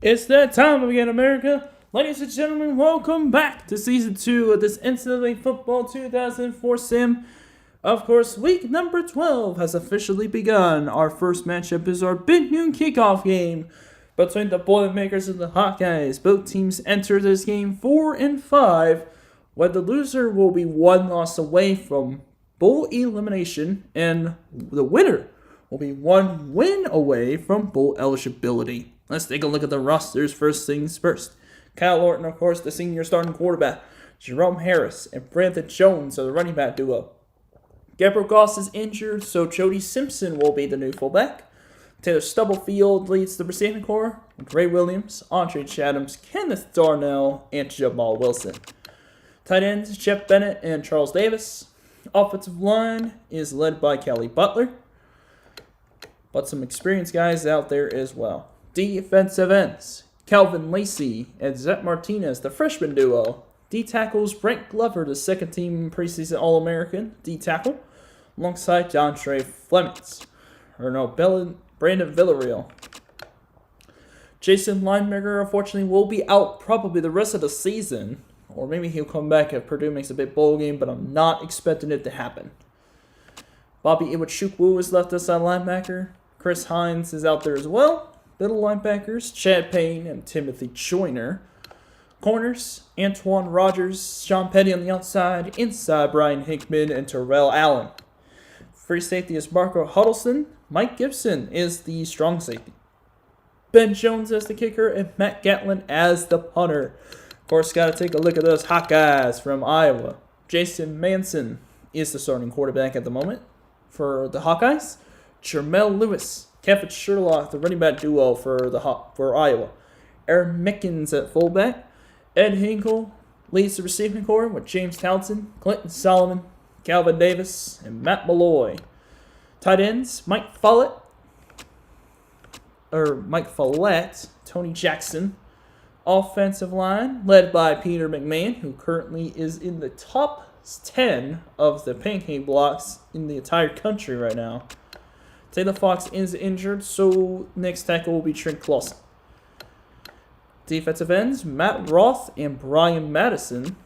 It's that time again, America. Ladies and gentlemen, welcome back to Season 2 of this NCAA Football 2004 sim. Of course, week number 12 has officially begun. Our first matchup is our big noon kickoff game between the Boilermakers and the Hawkeyes. Both teams enter this game 4-5, where the loser will be one loss away from bowl elimination, and the winner will be one win away from bowl eligibility. Let's take a look at the rosters. First things first. Kyle Orton, of course, the senior starting quarterback. Jerome Harris and Brandon Jones are the running back duo. Gabriel Goss is injured, so Jody Simpson will be the new fullback. Taylor Stubblefield leads the receiving corps. Gray Williams, Andre Chathams, Kenneth Darnell, and Jamal Wilson. Tight ends, Jeff Bennett and Charles Davis. Offensive line is led by Kelly Butler, but some experienced guys out there as well. Defensive ends, Calvin Lacey and Zach Martinez, the freshman duo. D-tackles, Brent Glover, the second-team preseason All-American D-tackle, alongside DeAndre Flemings. Brandon Villarreal. Jason Lineberger, unfortunately, will be out probably the rest of the season, or maybe he'll come back if Purdue makes a big bowl game, but I'm not expecting it to happen. Bobby Iwachukwu is left aside linebacker. Chris Hines is out there as well. Middle linebackers, Chad Payne and Timothy Joyner. Corners, Antoine Rogers, Sean Petty on the outside. Inside, Brian Hickman and Terrell Allen. Free safety is Marco Huddleston. Mike Gibson is the strong safety. Ben Jones as the kicker and Matt Gatlin as the punter. Of course, got to take a look at those Hawkeyes from Iowa. Jason Manson is the starting quarterback at the moment for the Hawkeyes. Jermel Lewis, Kevin Sherlock, the running back duo for Iowa. Aaron Mickens at fullback. Ed Hinkle leads the receiving corps with James Townsend, Clinton Solomon, Calvin Davis, and Matt Malloy. Tight ends, Mike Follett, Tony Jackson. Offensive line, led by Peter McMahon, who currently is in the top 10 of the pancake blocks in the entire country right now. Taylor Fox is injured, so next tackle will be Trent Clausen. Defensive ends, Matt Roth and Brian Madison.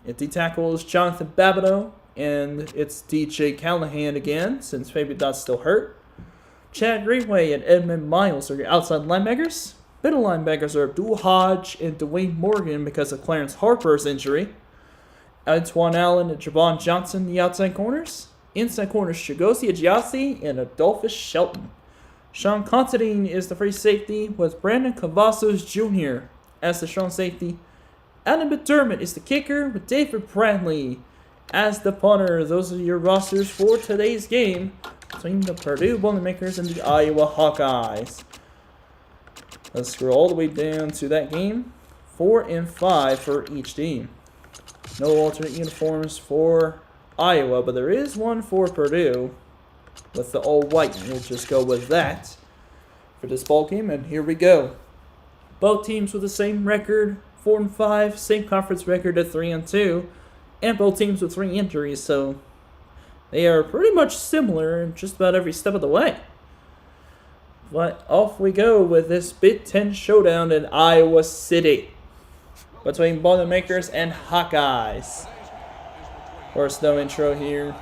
At D-tackle is Jonathan Babineau, and it's DJ Callahan again, since Fabian Dott's still hurt. Chad Greenway and Edmund Miles are your outside linebackers. Middle linebackers are Abdul Hodge and Dwayne Morgan because of Clarence Harper's injury. Antoine Allen and Javon Johnson, the outside corners. Inside corners, Chigozie Ajiasi and Adolphus Shelton. Sean Considine is the free safety with Brandon Cavazos Jr. as the strong safety. Adam McDermott is the kicker with David Bradley as the punter. Those are your rosters for today's game between the Purdue Boilermakers and the Iowa Hawkeyes. Let's scroll all the way down to that game. 4 and 5 for each team. No alternate uniforms for Iowa, but there is one for Purdue with the all-white. We'll just go with that for this ball game, and here we go. Both teams with the same record, 4 and 5, same conference record at 3 and 2, and both teams with 3 injuries, so they are pretty much similar in just about every step of the way. But off we go with this Big Ten showdown in Iowa City between Boilermakers and Hawkeyes. Of course, no intro here.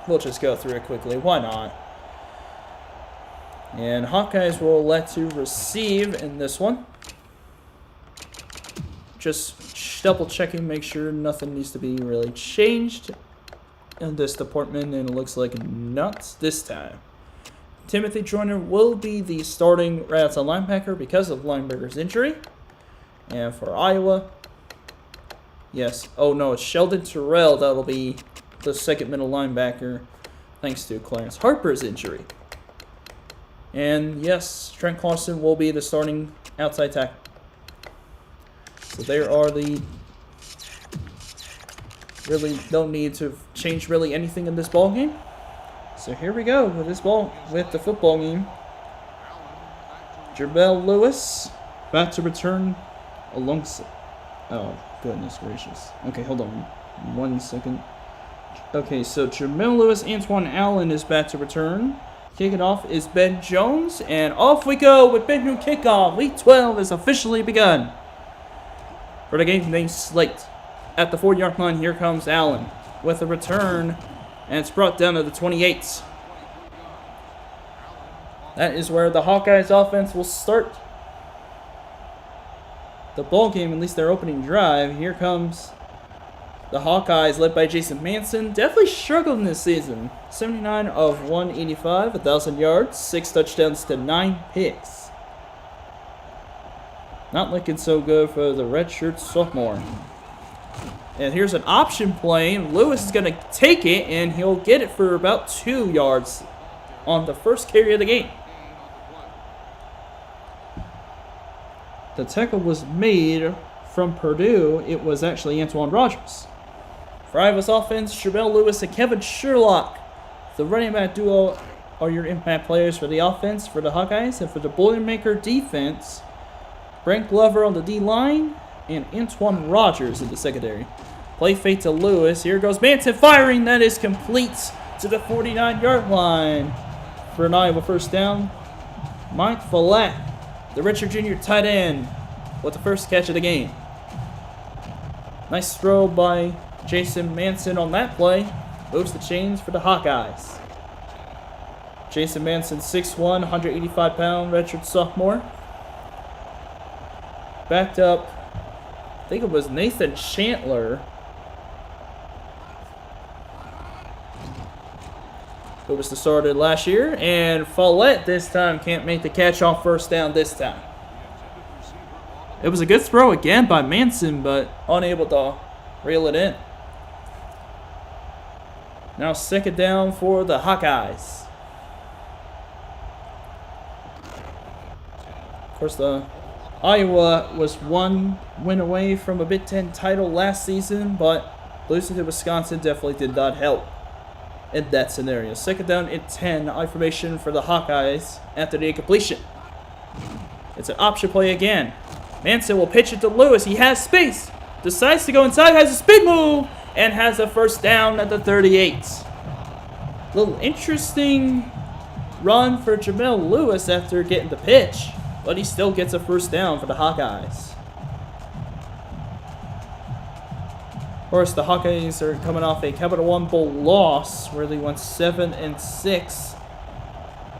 We'll just go through it quickly. Why not? And Hawkeyes will elect to receive in this one. Just double checking, make sure nothing needs to be really changed in this department, and it looks like not this time. Timothy Joyner will be the starting right outside linebacker because of Lineberger's injury. And for Iowa, yes. Oh no, it's Sheldon Terrell that'll be the second middle linebacker thanks to Clarence Harper's injury. And yes, Trent Carson will be the starting outside tackle. So there are the... Really don't need to change really anything in this ball game. So here we go with the football game. Jamel Lewis about to return alongside. Oh, goodness gracious. Okay, hold on 1 second. Okay, so Jamel Lewis, Antoine Allen is back to return. Kicking off is Ben Jones, and off we go with Big New Kickoff. Week 12 has officially begun for the game named Slate. At the 4-yard line, here comes Allen with a return, and it's brought down to the 28. That is where the Hawkeyes offense will start the ball game, at least their opening drive. Here comes the Hawkeyes led by Jason Manson. Definitely struggled in this season. 79 of 185, 1,000 yards, 6 touchdowns to 9 picks. Not looking so good for the redshirt sophomore. And here's an option play. Lewis is going to take it, and he'll get it for about 2 yards on the first carry of the game. The tackle was made from Purdue. It was actually Antoine Rogers. For Iowa's offense, Jamel Lewis and Kevin Sherlock. The running back duo are your impact players for the offense for the Hawkeyes. And for the Boilermaker defense, Brent Glover on the D-line and Antoine Rogers in the secondary. Play fake to Lewis. Here goes Manson firing. That is complete to the 49-yard line for an Iowa first down. Mike Follett, the Richard Jr. tight end, with the first catch of the game. Nice throw by Jason Manson on that play. Moves the chains for the Hawkeyes. Jason Manson, 6'1", 185-pound redshirt sophomore. Backed up, I think it was Nathan Chandler, who was the starter last year. And Follett this time can't make the catch on first down this time. It was a good throw again by Manson, but unable to reel it in. Now second down for the Hawkeyes. Of course, the Iowa was 1 win away from a Big Ten title last season, but losing to Wisconsin definitely did not help in that scenario. Second down and 10, I formation for the Hawkeyes after the incompletion. It's an option play again. Manson will pitch it to Lewis. He has space. Decides to go inside, has a spin move, and has a first down at the 38. Little interesting run for Jamel Lewis after getting the pitch, but he still gets a first down for the Hawkeyes. Of course, the Hawkeyes are coming off a Capital One Bowl loss where they went 7-6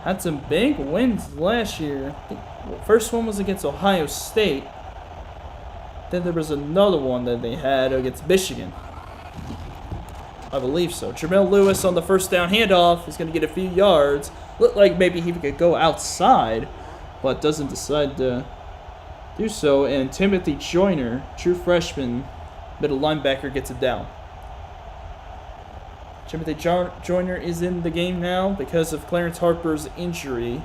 had some big wins last year. I think first one was against Ohio State. Then there was another one that they had against Michigan. I believe so. Jamel Lewis on the first down handoff is going to get a few yards. Looked like maybe he could go outside, but doesn't decide to do so. And Timothy Joyner, true freshman, middle linebacker, gets it down. Timothy Joyner is in the game now because of Clarence Harper's injury.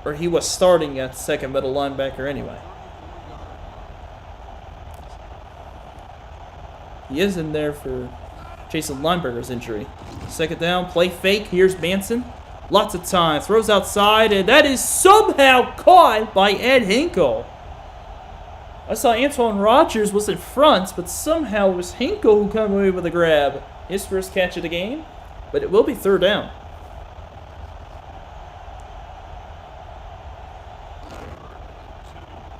Or he was starting at second middle linebacker anyway. He is in there for Jason Lineberger's injury. Second down, play fake. Here's Manson. Lots of time. Throws outside, and that is somehow caught by Ed Hinkle. I saw Antoine Rogers was in front, but somehow it was Hinkle who came away with a grab. His first catch of the game, but it will be third down.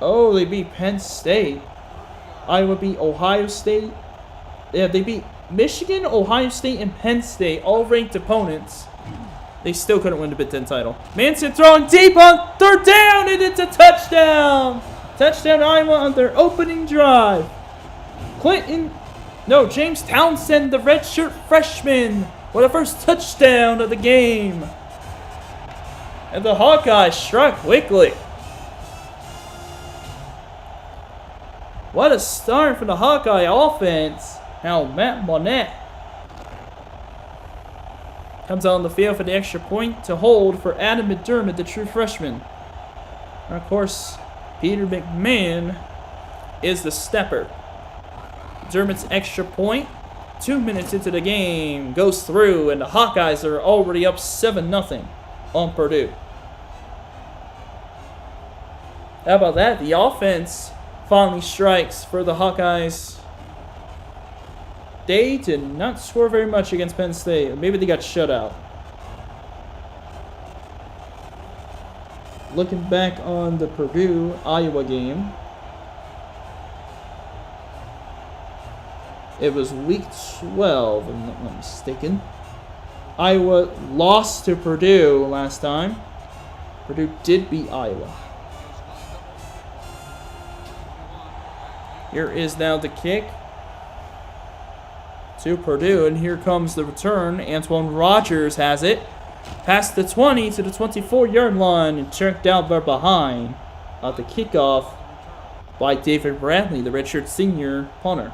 Oh, they beat Penn State. Iowa beat Ohio State. Yeah, they beat Michigan, Ohio State, and Penn State, all ranked opponents. They still couldn't win the Big Ten title. Manson throwing deep on third down, and it's a touchdown. Touchdown Iowa on their opening drive. James Townsend, the redshirt freshman, with the first touchdown of the game. And the Hawkeyes struck quickly. What a start for the Hawkeye offense. Now Matt Monette comes out on the field for the extra point to hold for Adam McDermott, the true freshman. And of course, Peter McMahon is the stepper. McDermott's extra point, 2 minutes into the game, goes through, and the Hawkeyes are already up 7-0 on Purdue. How about that? The offense finally strikes for the Hawkeyes. They did not score very much against Penn State. Maybe they got shut out. Looking back on the Purdue-Iowa game, it was week 12, if I'm not mistaken. Iowa lost to Purdue last time. Purdue did beat Iowa. Here is now the kick to Purdue, and here comes the return. Antoine Rogers has it. Past the 20 to the 24-yard line and checked out by behind at the kickoff by David Bradley, the redshirt senior punter.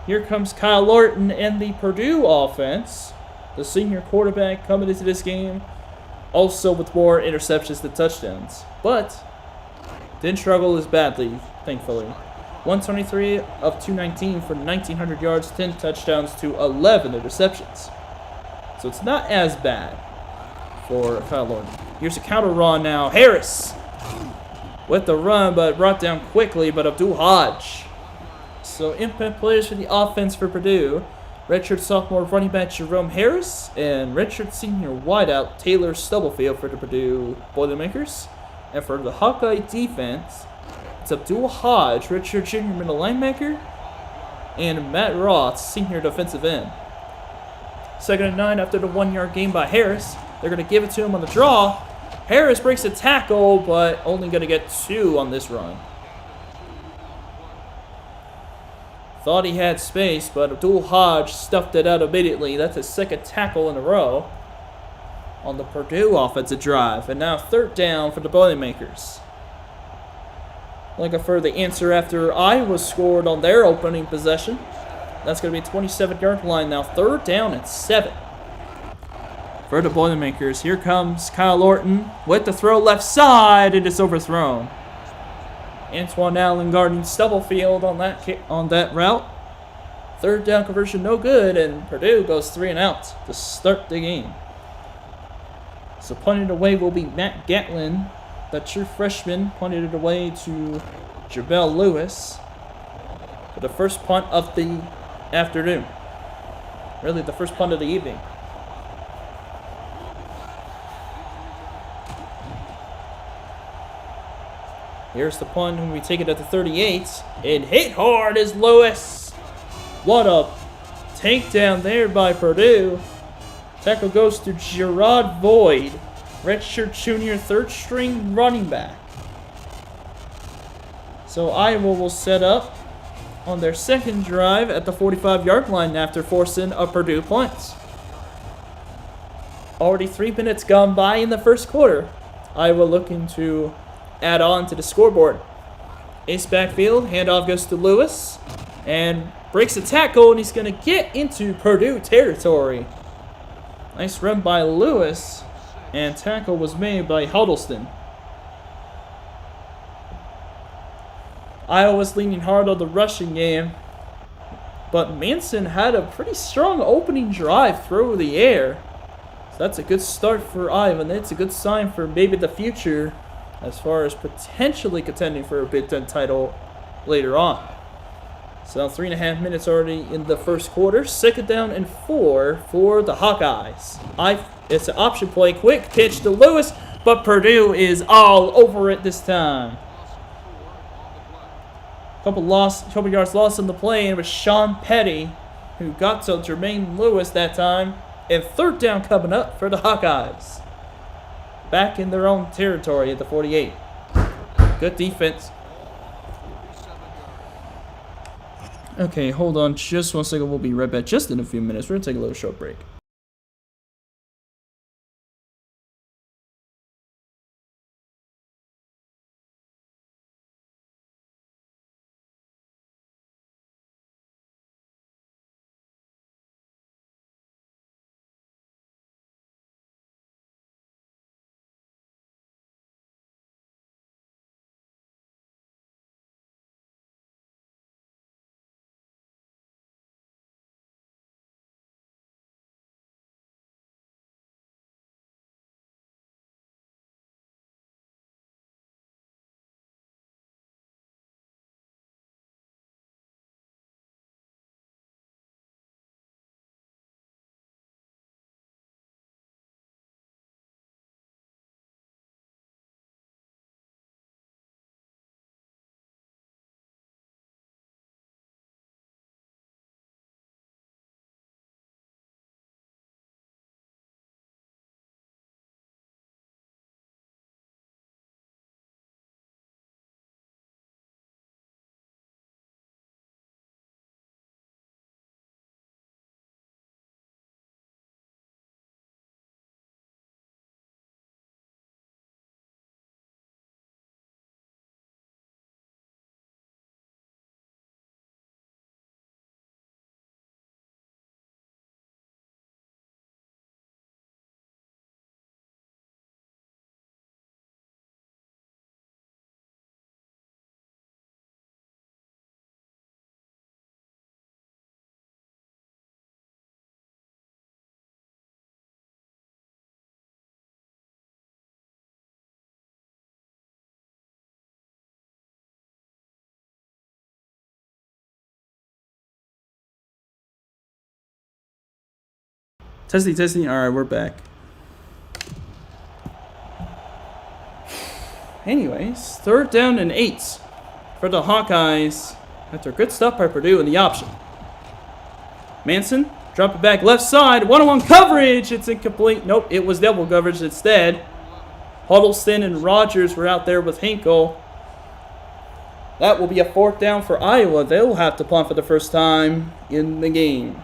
Here comes Kyle Lorton and the Purdue offense. The senior quarterback coming into this game, also with more interceptions than touchdowns. But didn't struggle as badly, thankfully. 123 of 219 for 1,900 yards, 10 touchdowns to 11 interceptions. So it's not as bad for Kyle Lorton. Here's a counter run now. Harris with the run, but brought down quickly, but Abdul Hodge. So impact players for the offense for Purdue. Redshirt sophomore running back Jerome Harris and redshirt senior wideout Taylor Stubblefield for the Purdue Boilermakers. And for the Hawkeye defense, it's Abdul Hodge, redshirt junior middle linebacker, and Matt Roth, senior defensive end. 2nd and 9 after the 1-yard gain by Harris. They're going to give it to him on the draw. Harris breaks a tackle, but only going to get 2 on this run. Thought he had space, but Abdul Hodge stuffed it out immediately. That's his 2nd tackle in a row on the Purdue offensive drive. And now 3rd down for the Boilermakers. Looking for the answer after Iowa scored on their opening possession. That's going to be a 27-yard line now. 3rd down and 7 for the Boilermakers. Here comes Kyle Lorton with the throw left side, and it's overthrown. Antoine Allen guarding Stubblefield on that route. 3rd down conversion no good, and Purdue goes 3 and out to start the game. So punting it away will be Matt Gatlin, the true freshman, punted it away to Jabel Lewis for the first punt of the afternoon. Really, the first punt of the evening. Here's the punt when we take it at the 38. And hit hard is Lewis. What a takedown there by Purdue. Tackle goes to Gerard Boyd. redshirt junior third-string running back. So Iowa will set up on their second drive at the 45-yard line after forcing a Purdue punt. Already 3 minutes gone by in the first quarter. Iowa looking to add on to the scoreboard. Ace backfield, handoff goes to Lewis, and breaks a tackle, and he's going to get into Purdue territory. Nice run by Lewis, and tackle was made by Huddleston. Iowa's leaning hard on the rushing game, but Manson had a pretty strong opening drive through the air. So that's a good start for Iowa, and it's a good sign for maybe the future as far as potentially contending for a Big Ten title later on. So 3.5 minutes already in the first quarter. 2nd down and 4 for the Hawkeyes. It's an option play, quick pitch to Lewis, but Purdue is all over it this time. Couple yards lost on the play, and it was Sean Petty who got to Jermaine Lewis that time. And 3rd down coming up for the Hawkeyes. Back in their own territory at the 48. Good defense. Okay, hold on just 1 second. We'll be right back just in a few minutes. We're going to take a little short break. Testing. All right, we're back. Anyways, 3rd down and 8 for the Hawkeyes after a good stuff by Purdue in the option. Manson, drop it back left side, one-on-one coverage. It's incomplete. Nope, it was double coverage instead. Huddleston and Rogers were out there with Hinkle. That will be a 4th down for Iowa. They'll have to punt for the first time in the game.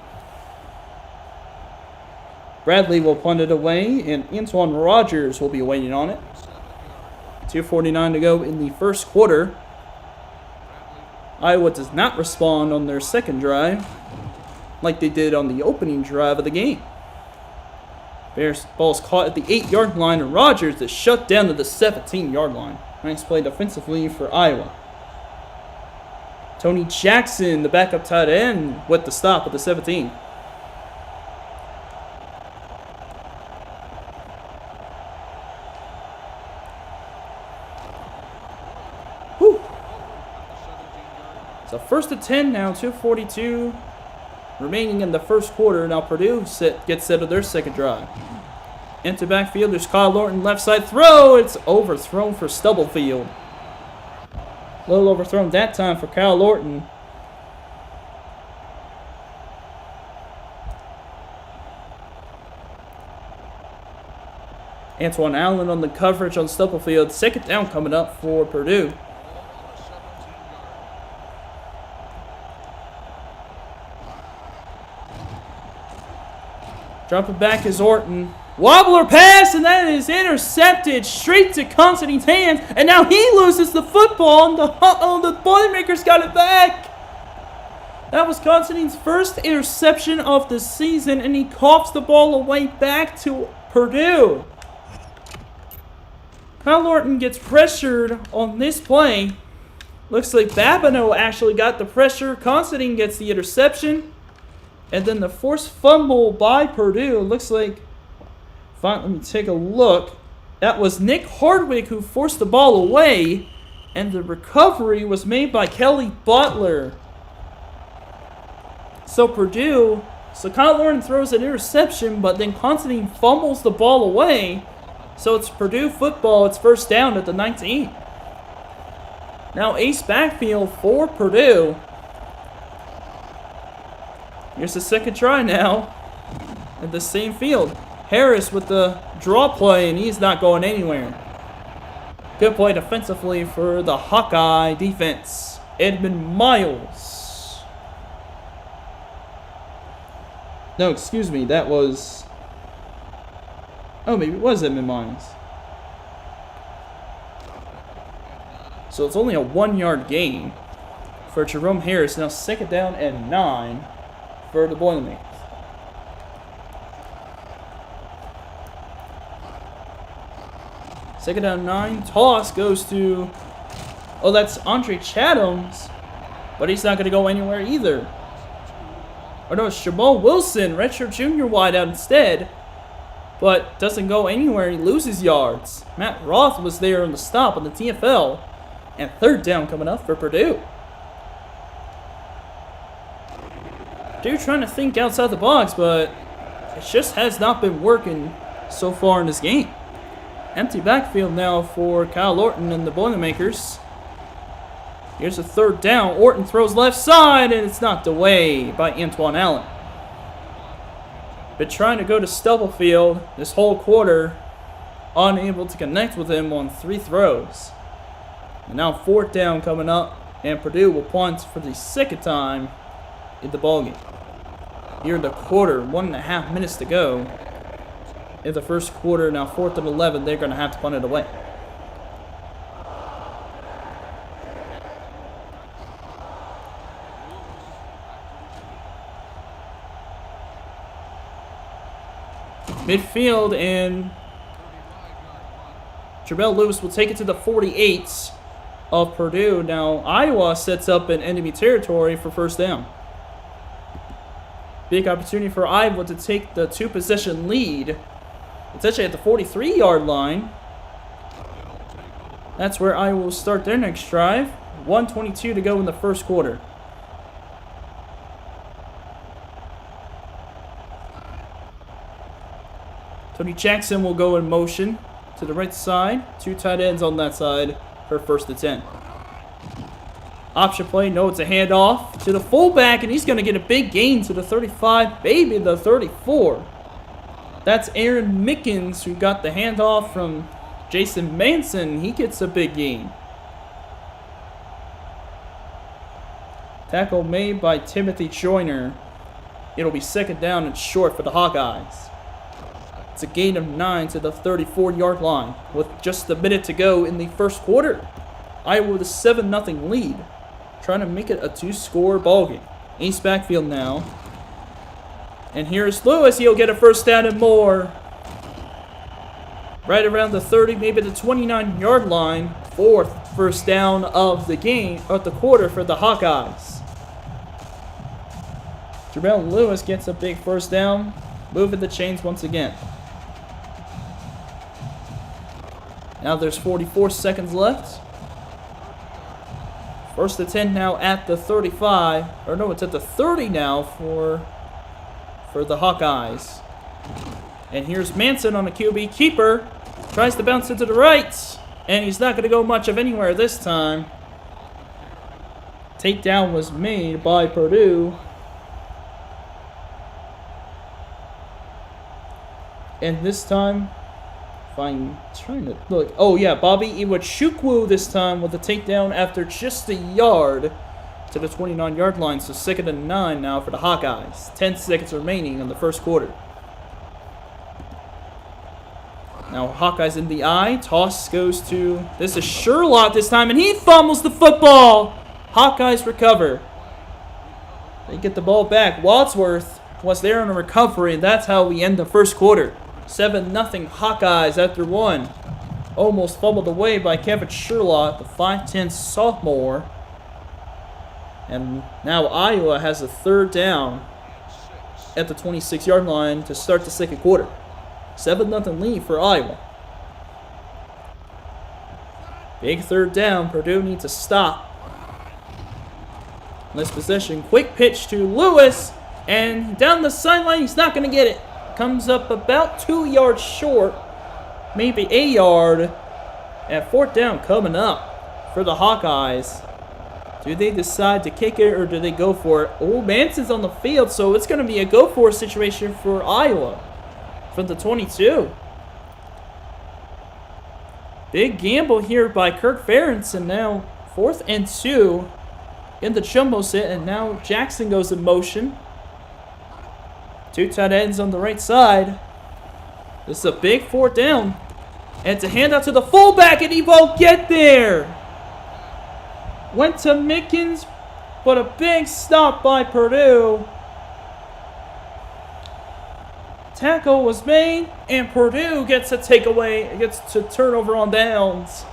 Bradley will punt it away, and Antoine Rogers will be waiting on it. 2:49 to go in the first quarter. Iowa does not respond on their second drive like they did on the opening drive of the game. Bears ball's caught at the 8-yard line, and Rogers is shut down to the 17-yard line. Nice play defensively for Iowa. Tony Jackson, the backup tight end, with the stop at the 17. So 1st and 10 now, 2:42 remaining in the first quarter. Now Purdue gets set of their second drive. Into backfield, there's Kyle Lorton, left side throw. It's overthrown for Stubblefield. A little overthrown that time for Kyle Lorton. Antoine Allen on the coverage on Stubblefield. Second down coming up for Purdue. Dropping back is Orton. Wobbler pass, and that is intercepted straight to Constantine's hands. And now he loses the football, and the Boilermakers got it back. That was Constantine's first interception of the season, and he coughs the ball away back to Purdue. Kyle Orton gets pressured on this play. Looks like Babineau actually got the pressure. Constantine gets the interception. And then the forced fumble by Purdue. Looks like, fine, let me take a look. That was Nick Hardwick who forced the ball away. And the recovery was made by Kelly Butler. So Kyle Orton throws an interception, but then Constantine fumbles the ball away. So it's Purdue football. It's first down at the 19. Now ace backfield for Purdue. Here's the second try now at the same field. Harris with the draw play, and he's not going anywhere. Good play defensively for the Hawkeye defense. Edmund Miles. No, excuse me, that was... Oh, maybe it was Edmund Miles. So it's only a 1-yard gain for Jerome Harris. Now second down and 9 for the Boilermakers. Second down 9. Toss goes to... Oh, that's Andre Chatham's. But he's not going to go anywhere either. Or no, it's Jamal Wilson, redshirt junior wide out instead. But doesn't go anywhere. He loses yards. Matt Roth was there on the stop on the TFL. And third down coming up for Purdue. Purdue trying to think outside the box, but it just has not been working so far in this game. Empty backfield now for Kyle Orton and the Boilermakers. Here's a third down. Orton throws left side, and it's knocked away by Antoine Allen. Been trying to go to Stubblefield this whole quarter, unable to connect with him on 3 throws. And now fourth down coming up, and Purdue will punt for the second time in the ballgame. Here in the quarter, 1.5 minutes to go in the first quarter. Now 4th and 11, they're going to have to punt it away. Midfield, and Jamel Lewis will take it to the 48 of Purdue. Now Iowa sets up in enemy territory for first down. Big opportunity for Iowa to take the 2-possession lead. It's actually at the 43-yard line. That's where Iowa will start their next drive. 1:22 to go in the first quarter. Tony Jackson will go in motion to the right side. 2 tight ends on that side for first and 10. Option play, no, it's a handoff to the fullback, and he's going to get a big gain to the 35, maybe the 34. That's Aaron Mickens who got the handoff from Jason Manson. He gets a big gain. Tackle made by Timothy Joyner. It'll be second down and short for the Hawkeyes. It's a gain of 9 to the 34-yard line with just a minute to go in the first quarter. Iowa with a 7-0 lead, trying to make it a 2-score ballgame. Ace backfield now. And here's Lewis. He'll get a first down and more. Right around the 30, maybe the 29-yard line. 4th first down of the game, of the quarter for the Hawkeyes. Jamel Lewis gets a big first down, moving the chains once again. Now there's 44 seconds left. First and 10 now at the 35. Or no, it's at the 30 now for the Hawkeyes. And here's Manson on a QB keeper. Tries to bounce it to the right. And he's not going to go much of anywhere this time. Takedown was made by Purdue. And this time, I'm trying to look. Oh, yeah, Bobby Iwachukwu this time with a takedown after just a yard to the 29-yard line. So 2nd and 9 now for the Hawkeyes. 10 seconds remaining in the first quarter. Now Hawkeyes in the eye. Toss goes to, this is Sherlock this time, and he fumbles the football. Hawkeyes recover. They get the ball back. Wadsworth was there on a recovery, and that's how we end the first quarter. 7-0 Hawkeyes after one. Almost fumbled away by Kevin Sherlock, the 5'10 sophomore. And now Iowa has a 3rd down at the 26-yard line to start the second quarter. 7-0 lead for Iowa. Big 3rd down. Purdue needs to stop. This possession. Quick pitch to Lewis. And down the sideline, he's not going to get it. Comes up about 2 yards short. Maybe a yard. And 4th down coming up for the Hawkeyes. Do they decide to kick it or do they go for it? Oh, Manson's on the field, so it's going to be a go-for-it situation for Iowa from the 22. Big gamble here by Kirk Ferentz, and now 4th and 2 in the jumbo set, and now Jackson goes in motion. 2 tight ends on the right side. This is a big 4th down. And it's a handout to the fullback, and he won't get there. Went to Mickens, but a big stop by Purdue. Tackle was made, and Purdue gets a takeaway. It gets to turnover on downs.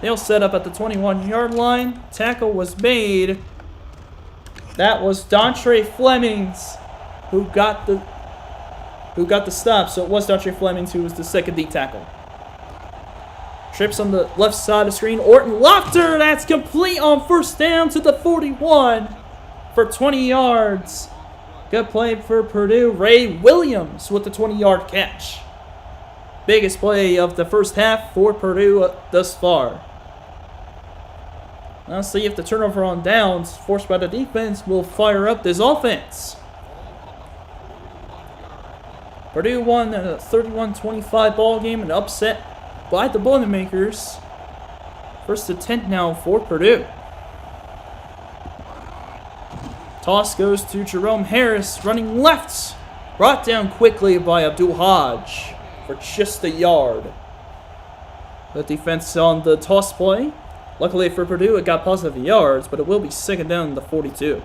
They'll set up at the 21-yard line. Tackle was made. That was Dontre Flemings who got the stop. So it was Dontre Flemings who was the second D tackle. Trips on the left side of the screen. Orton Lochter, that's complete on 1st down to the 41 for 20 yards. Good play for Purdue. Ray Williams with the 20-yard catch. Biggest play of the first half for Purdue thus far. Now see if the turnover on downs forced by the defense will fire up this offense. Purdue won a 31-25 ball game, an upset by the Boilermakers. 1st and 10 now for Purdue. Toss goes to Jerome Harris, running left. Brought down quickly by Abdul Hodge for just a yard. The defense on the toss play. Luckily for Purdue, it got positive yards, but it will be 2nd down in the 42.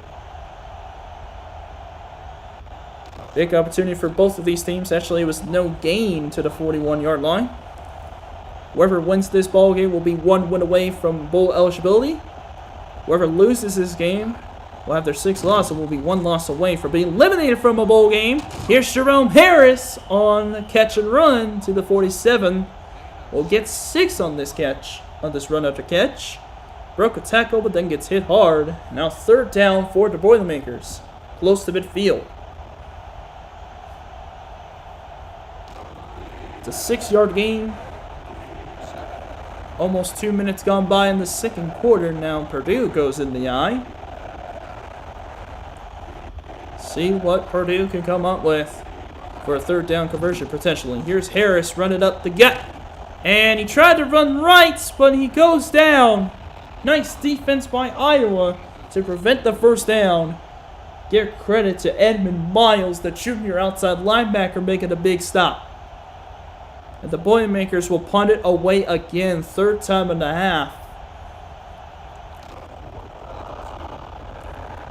Big opportunity for both of these teams. Actually, it was no gain to the 41-yard line. Whoever wins this ball game will be 1 win away from bowl eligibility. Whoever loses this game will have their 6th loss and will be 1 loss away from being eliminated from a bowl game. Here's Jerome Harris on catch and run to the 47. Will get 6 on this catch, on this run after catch. Broke a tackle, but then gets hit hard. Now 3rd down for the Boilermakers, close to midfield. It's a 6-yard gain. Almost 2 minutes gone by in the second quarter. Now Purdue goes in the eye. See what Purdue can come up with for a 3rd down conversion potentially. Here's Harris running up the gut. And he tried to run right, but he goes down. Nice defense by Iowa to prevent the 1st down. Give credit to Edmund Miles, the junior outside linebacker, making a big stop. And the Boilermakers will punt it away again, 3rd time and a half.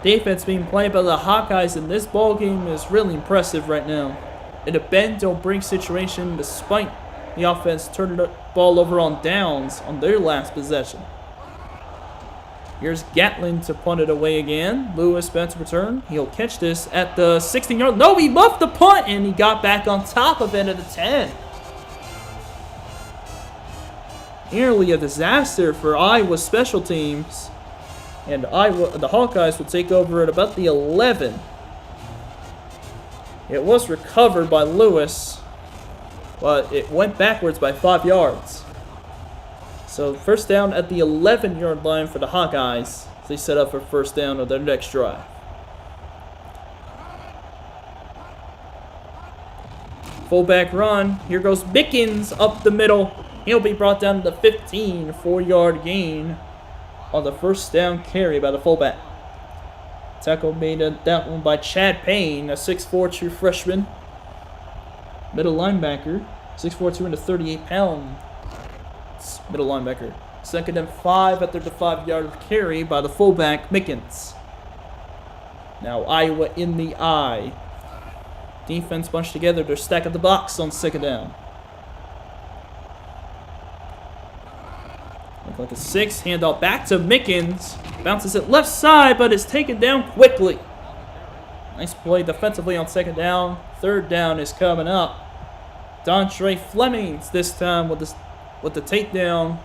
Defense being played by the Hawkeyes in this ball game is really impressive right now. In a bend don't break situation, despite the offense turning the ball over on downs on their last possession. Here's Gatlin to punt it away again. Lewis back to return. He'll catch this at the 16-yard. No, he muffed the punt, and he got back on top of it at the 10. Nearly a disaster for Iowa special teams. And the Hawkeyes will take over at about the 11. It was recovered by Lewis, but it went backwards by 5 yards. So 1st down at the 11-yard line for the Hawkeyes. They set up for 1st down on their next drive. Fullback run. Here goes Mickens up the middle. He'll be brought down to the 15. 4-yard gain on the first down carry by the fullback. Tackle made that one by Chad Payne, a 6'4" true freshman. Middle linebacker. 6'4", 238-pound middle linebacker. 2nd and 5 at their 5-yard carry by the fullback, Mickens. Now Iowa in the eye. Defense bunched together. They're stacking the box on 2nd down. Look like a 6. Handoff back to Mickens. Bounces it left side, but is taken down quickly. Nice play defensively on 2nd down. 3rd down is coming up. Dontre Flemings this time with the takedown.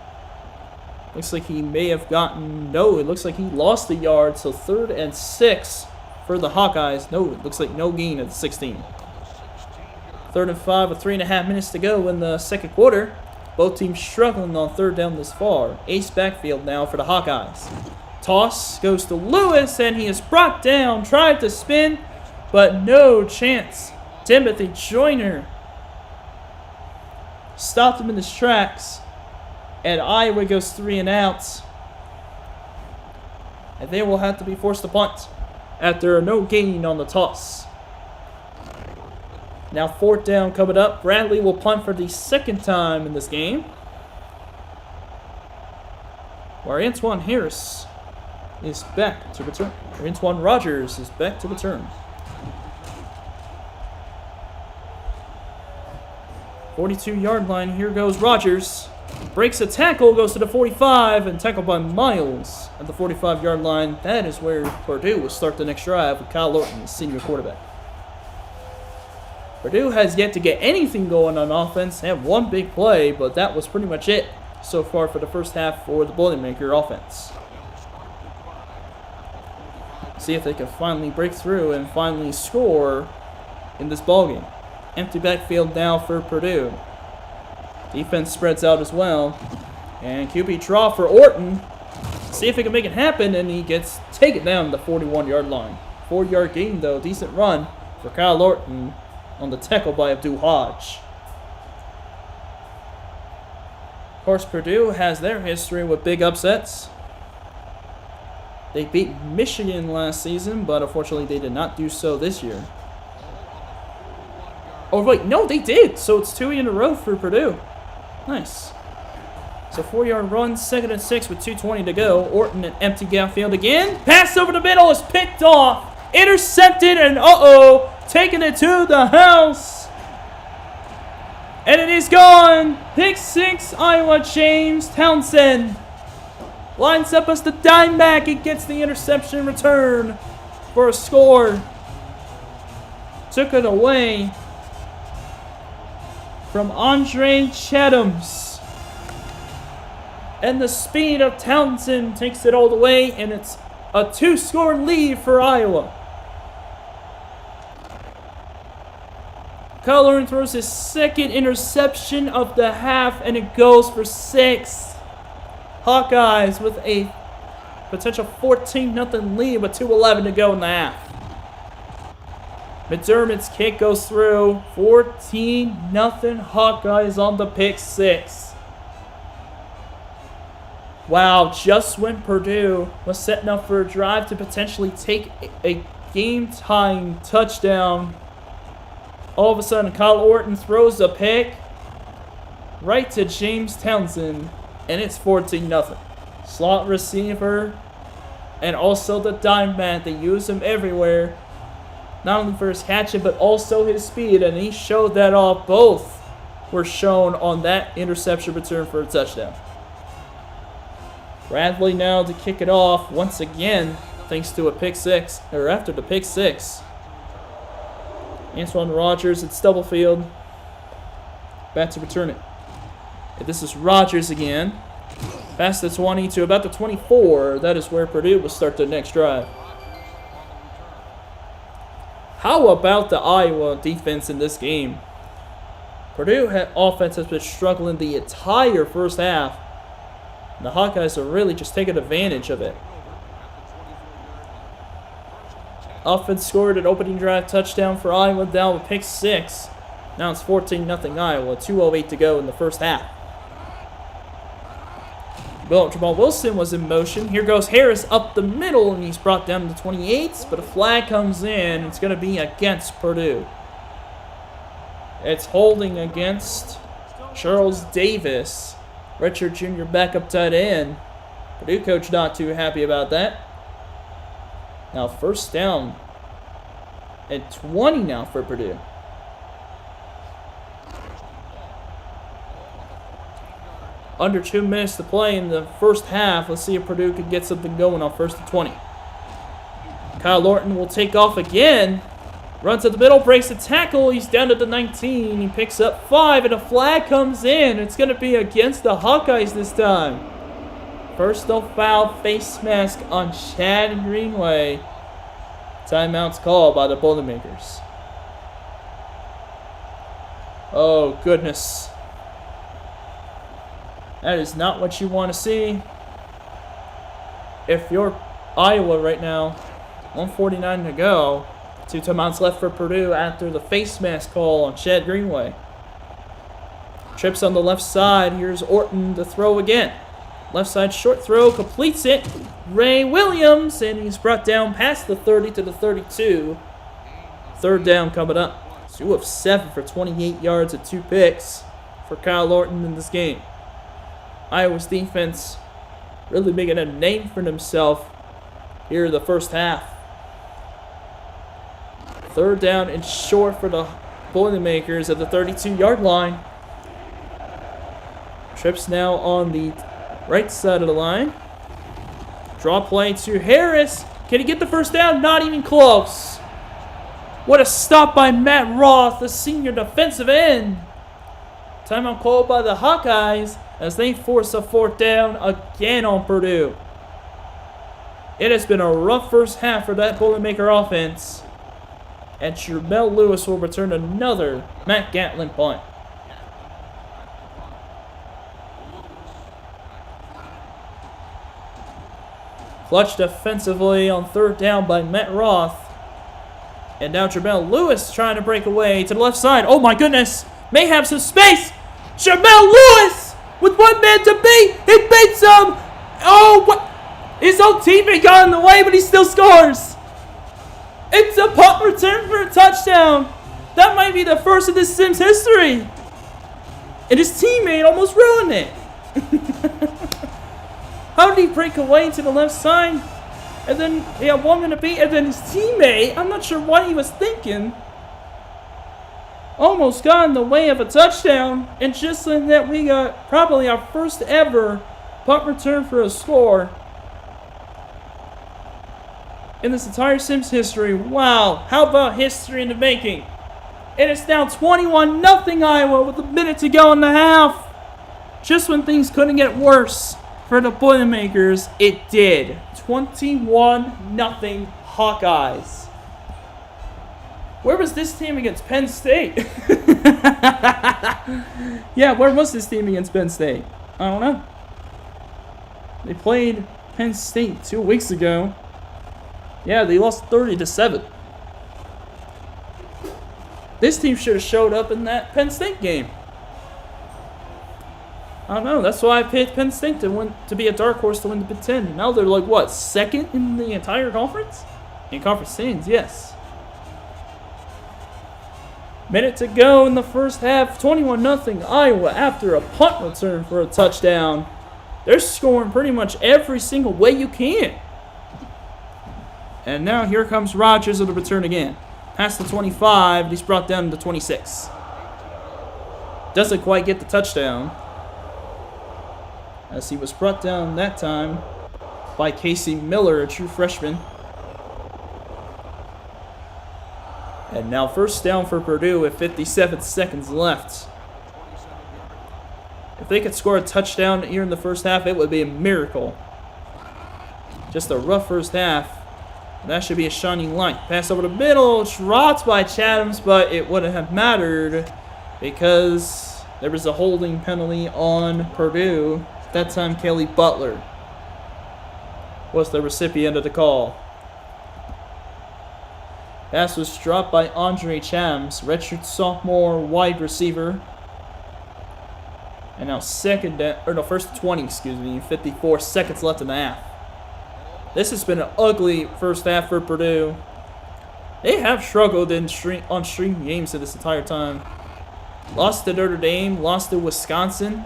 Looks like he may have gotten... No, it looks like he lost the yard. So 3rd and 6 for the Hawkeyes. No, it looks like no gain at the 16. 3rd and 5 with 3.5 minutes to go in the second quarter. Both teams struggling on 3rd down this far. Ace backfield now for the Hawkeyes. Toss goes to Lewis, and he is brought down. Tried to spin, but no chance. Timothy Joyner stopped him in his tracks. And Iowa goes 3 and outs. And they will have to be forced to punt after no gain on the toss. Now 4th down coming up. Bradley will punt for the 2nd time in this game. Where Antoine Harris is back to return. Or Antoine Rogers is back to return. 42-yard line. Here goes Rogers. Breaks a tackle, goes to the 45, and tackled by Miles at the 45-yard line. That is where Purdue will start the next drive with Kyle Lorton, the senior quarterback. Purdue has yet to get anything going on offense. They have one big play, but that was pretty much it so far for the first half for the Boilermaker offense. See if they can finally break through and finally score in this ballgame. Empty backfield now for Purdue. Defense spreads out as well. And QB draw for Orton. See if he can make it happen, and he gets taken down the 41-yard line. 4-yard gain, though. Decent run for Kyle Orton on the tackle by Abdul Hodge. Of course, Purdue has their history with big upsets. They beat Michigan last season, but unfortunately they did not do so this year. Oh, wait, no, they did. So it's 2 in a row for Purdue. Nice. So 4-yard run, 2nd and 6 with 2:20 to go. Orton an empty gap field again. Pass over the middle is picked off. Intercepted, and taking it to the house. And it is gone. Pick 6, Iowa. James Townsend lines up as the dime back. It gets the interception return for a score. Took it away from Andre Chatham's. And the speed of Townsend takes it all the way, and it's a 2-score lead for Iowa. Kyle Lorton throws his 2nd interception of the half, and it goes for 6. Hawkeyes with a potential 14-0 lead with 2:11 to go in the half. McDermott's kick goes through. 14-0 Hawkeyes on the pick 6. Wow, just when Purdue was setting up for a drive to potentially take a game-tying touchdown, all of a sudden Kyle Orton throws a pick right to James Townsend, and it's 14-0. Slot receiver and also the dime man. They use him everywhere. Not only for his catching, but also his speed, and he showed that off. Both were shown on that interception return for a touchdown. Bradley now to kick it off once again, thanks to a pick 6, or after the pick 6. Antoine Rogers at Stubblefield, back to return it. And this is Rogers again. Past the 20 to about the 24. That is where Purdue will start the next drive. How about the Iowa defense in this game? Purdue offense has been struggling the entire first half. And the Hawkeyes are really just taking advantage of it. Offense scored an opening drive touchdown for Iowa down with pick 6. Now it's 14-0 Iowa. 2:08 to go in the first half. Jamal Wilson was in motion. Here goes Harris up the middle, and he's brought down to 28, but a flag comes in. It's going to be against Purdue. It's holding against Charles Davis. Richard Jr. backup tight end. Purdue coach not too happy about that. Now first down at 20 now for Purdue. Under 2 minutes to play in the first half. Let's see if Purdue can get something going on first and 20. Kyle Lorton will take off again. Runs at the middle, breaks the tackle. He's down to the 19. He picks up 5, and a flag comes in. It's going to be against the Hawkeyes this time. Personal foul, face mask on Chad Greenway. Timeout's called by the Boilermakers. Oh, goodness. That is not what you want to see. If you're Iowa right now, 1:49 to go. 2 timeouts left for Purdue after the face mask call on Chad Greenway. Trips on the left side. Here's Orton to throw again. Left side short throw, completes it. Ray Williams, and he's brought down past the 30 to the 32. Third down coming up. 2 of 7 for 28 yards and 2 picks for Kyle Lorton in this game. Iowa's defense really making a name for themselves here in the first half. Third down and short for the Boilermakers at the 32-yard line. Trips now on the right side of the line. Draw play to Harris. Can he get the first down? Not even close. What a stop by Matt Roth, the senior defensive end. Timeout called by the Hawkeyes as they force a fourth down again on Purdue. It has been a rough first half for that Boilermaker offense. And Jermel Lewis will return another Matt Gatlin punt. Clutch defensively on third down by Matt Roth. And now Jermel Lewis trying to break away to the left side. Oh my goodness. May have some space. Jermel Lewis with 1 man to beat. He beats him. Oh, what? His own teammate got in the way, but he still scores. It's a punt return for a touchdown. That might be the first in this Sims history. And his teammate almost ruined it. How did he break away to the left side? And then he had 1 minute to beat, and then his teammate, I'm not sure what he was thinking, almost got in the way of a touchdown. And just like that, we got probably our first ever punt return for a score in this entire Sims history. Wow, how about history in the making? And it's now 21-0 Iowa with a minute to go in the half. Just when things couldn't get worse for the Boilermakers, it did. 21-0 Hawkeyes. Where was this team against Penn State? Yeah, where was this team against Penn State? I don't know. They played Penn State 2 weeks ago. Yeah, they lost 30-7. This team should have showed up in that Penn State game. I don't know. That's why I picked Penn State to be a dark horse to win the Big Ten. Now they're like, what, second in the entire conference? In conference standings, yes. Minute to go in the first half. 21-0 Iowa after a punt return for a touchdown. They're scoring pretty much every single way you can. And now here comes Rogers on the return again. Past the 25, he's brought down to 26. Doesn't quite get the touchdown, as he was brought down that time by Casey Miller, a true freshman. And now first down for Purdue with 57 seconds left. If they could score a touchdown here in the first half, it would be a miracle. Just a rough first half. That should be a shining light. Pass over the middle, dropped by Chathams, but it wouldn't have mattered because there was a holding penalty on Purdue. That time, Kelly Butler was the recipient of the call. Pass was dropped by Andre Chams, redshirt sophomore wide receiver. And now first 20, 54 seconds left in the half. This has been an ugly first half for Purdue. They have struggled on string games this entire time. Lost to Notre Dame, lost to Wisconsin.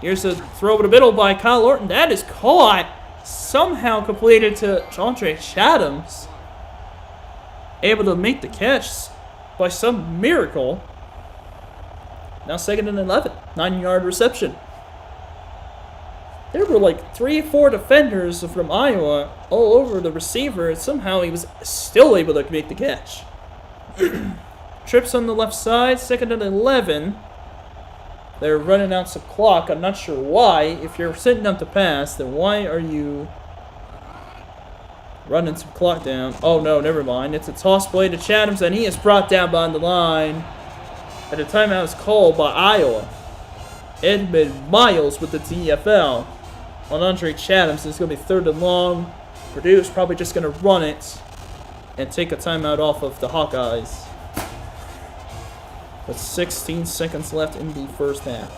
Here's a throw in the middle by Kyle Orton. That is caught. Somehow completed to Andre Chathams. Able to make the catch by some miracle. Now 2nd and 11. 9-yard reception. There were like 3-4 defenders from Iowa all over the receiver, and somehow he was still able to make the catch. Trips on the left side, 2nd and 11. They're running out some clock. I'm not sure why. If you're setting up to pass, then why are you running some clock down? Oh no, never mind. It's a toss play to Chathams, and he is brought down behind the line. At the timeout is called by Iowa. Edmund Miles with the TFL on Andre Chathams. It's going to be 3rd and long. Purdue is probably just going to run it and take a timeout off of the Hawkeyes. With 16 seconds left in the first half.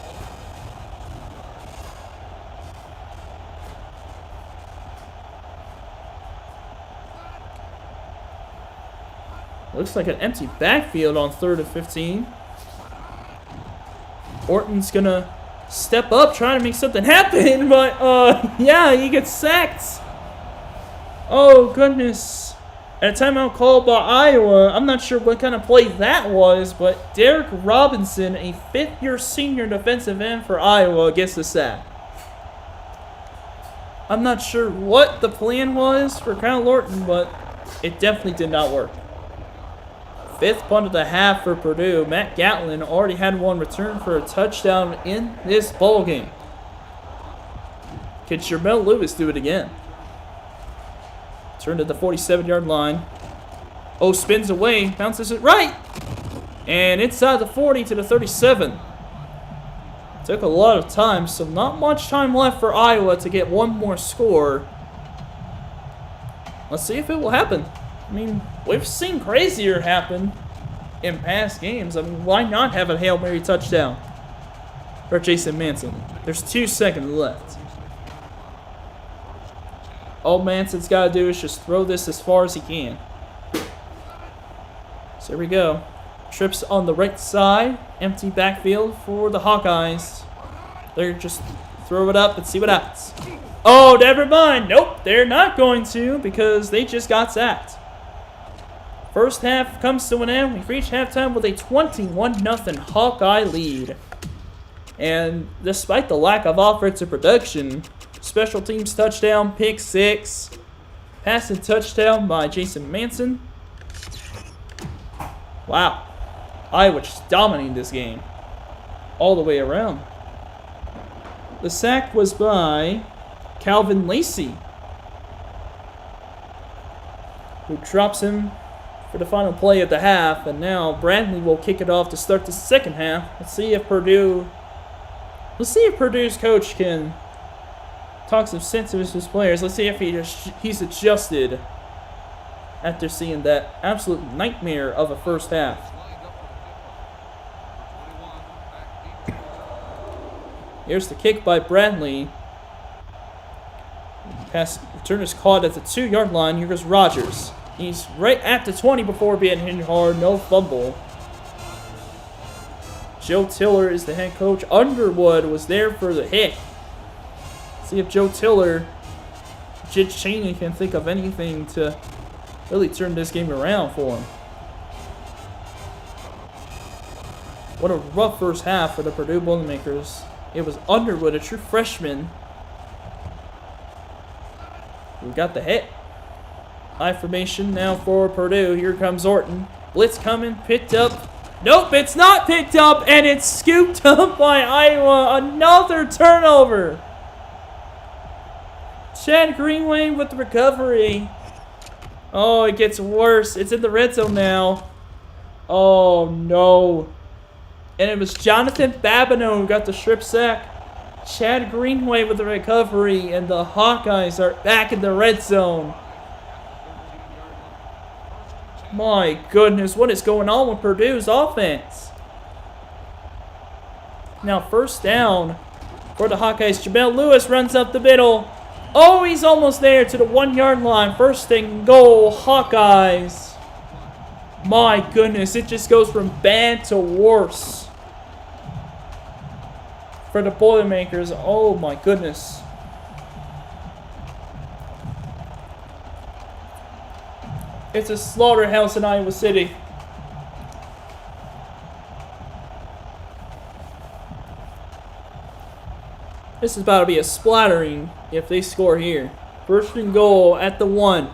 Looks like an empty backfield on 3rd and 15. Orton's gonna step up, trying to make something happen, but yeah, he gets sacked. Oh goodness. And a timeout called by Iowa. I'm not sure what kind of play that was, but Derek Robinson, a 5th-year senior defensive end for Iowa, gets the sack. I'm not sure what the plan was for Kyle Orton, but it definitely did not work. 5th punt of the half for Purdue. Matt Gatlin already had one return for a touchdown in this ball game. Can Jermel Lewis do it again? Turned to the 47-yard line. Oh, spins away, bounces it right. And inside the 40 to the 37. Took a lot of time, so not much time left for Iowa to get one more score. Let's see if it will happen. I mean, we've seen crazier happen in past games. I mean, why not have a Hail Mary touchdown for Jason Manson? There's 2 seconds left. All Manson's got to do is just throw this as far as he can. So here we go. Trips on the right side. Empty backfield for the Hawkeyes. They're just throw it up and see what happens. Oh, never mind. Nope, they're not going to because they just got sacked. First half comes to an end. We've reached halftime with a 21-0 Hawkeye lead. And despite the lack of offensive production, special teams touchdown, pick 6, passing touchdown by Jason Manson. Wow. Iowa just dominating this game all the way around. The sack was by Calvin Lacey, who drops him for the final play of the half, and now Bradley will kick it off to start the second half. Let's see if Purdue's coach can talk some sense to his players. Let's see if he's adjusted after seeing that absolute nightmare of a first half. Here's the kick by Bradley. Return is caught at the 2-yard line. Here goes Rogers. He's right at the 20 before being hit hard. No fumble. Joe Tiller is the head coach. Underwood was there for the hit. See if Joe Tiller, Jit Cheney can think of anything to really turn this game around for him. What a rough first half for the Purdue Boilermakers. It was Underwood, a true freshman, who got the hit. High formation now for Purdue. Here comes Orton. Blitz coming, picked up. Nope, it's not picked up, and it's scooped up by Iowa. Another turnover. Chad Greenway with the recovery. Oh, it gets worse. It's in the red zone now. Oh, no. And it was Jonathan Babineau who got the strip sack. Chad Greenway with the recovery, and the Hawkeyes are back in the red zone. My goodness, what is going on with Purdue's offense? Now first down for the Hawkeyes. Jamel Lewis runs up the middle. Oh, he's almost there to the 1 yard line. First and goal, Hawkeyes. My goodness, it just goes from bad to worse for the Boilermakers. Oh my goodness. It's a slaughterhouse in Iowa City. This is about to be a splattering if they score here. First and goal at the 1.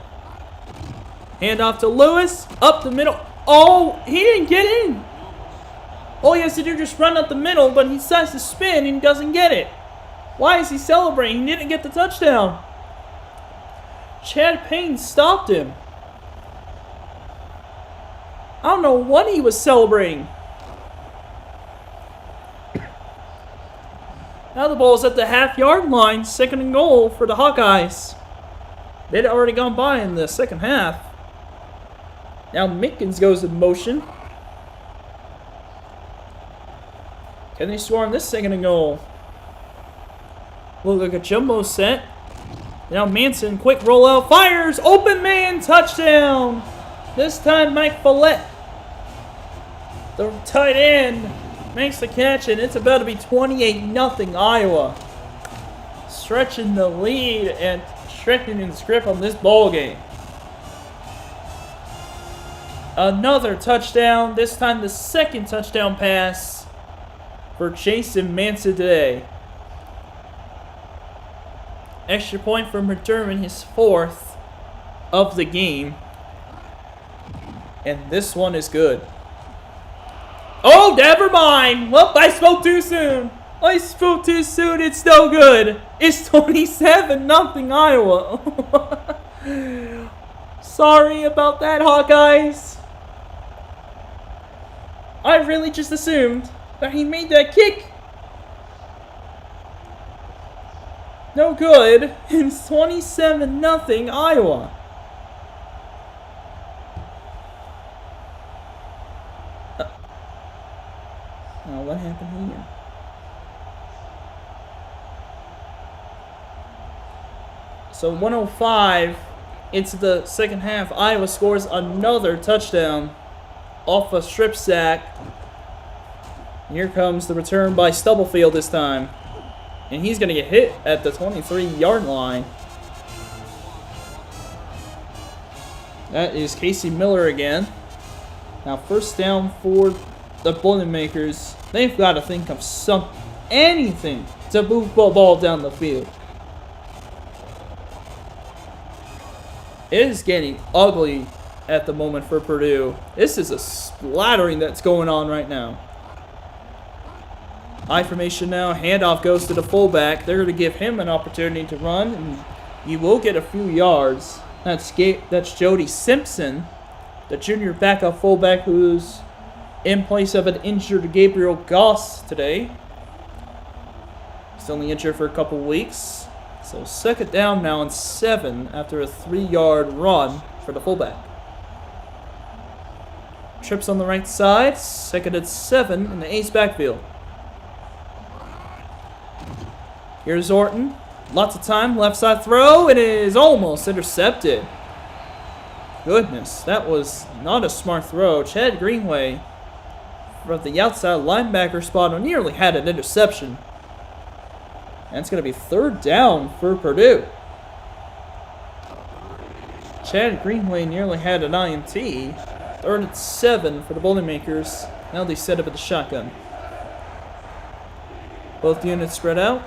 Hand off to Lewis. Up the middle. Oh, he didn't get in. All he has to do is just run up the middle, but he decides to spin and doesn't get it. Why is he celebrating? He didn't get the touchdown. Chad Payne stopped him. I don't know what he was celebrating. Now the ball's at the half-yard line, second and goal for the Hawkeyes. They'd already gone by in the second half. Now Mickens goes in motion. Can they score on this second and goal? Look like a jumbo set. Now Manson, quick rollout, fires, open man, touchdown. This time Mike Follett, the tight end, makes the catch, and it's about to be 28-0 Iowa. Stretching the lead and strengthening the script on this ball game. Another touchdown, this time the second touchdown pass for Jason Manson today. Extra point for McDermott, his 4th of the game. And this one is good. Oh, never mind. Well, I spoke too soon. It's no good. It's 27-0 Iowa. Sorry about that, Hawkeyes. I really just assumed that he made that kick. No good. It's 27-0 Iowa. Now what happened here? So 105 into the second half. Iowa scores another touchdown off a strip sack. Here comes the return by Stubblefield this time. And he's going to get hit at the 23-yard line. That is Casey Miller again. Now first down for the Boilermakers. They've got to think of anything to move the ball down the field. It is getting ugly at the moment for Purdue. This is a splattering that's going on right now. I formation now. Handoff goes to the fullback. They're going to give him an opportunity to run, and he will get a few yards. That's Jody Simpson, the junior backup fullback who's in place of an injured Gabriel Goss today. He's only injured for a couple weeks. So second down now and 7 after a 3-yard run for the fullback. Trips on the right side. Second and 7 in the A's backfield. Here's Orton. Lots of time. Left side throw. It is almost intercepted. Goodness, that was not a smart throw. Chad Greenway from the outside linebacker spot nearly had an interception. And it's going to be third down for Purdue. Chad Greenway nearly had an INT. Third and 7 for the Boilermakers. Now they set up at the shotgun. Both units spread out.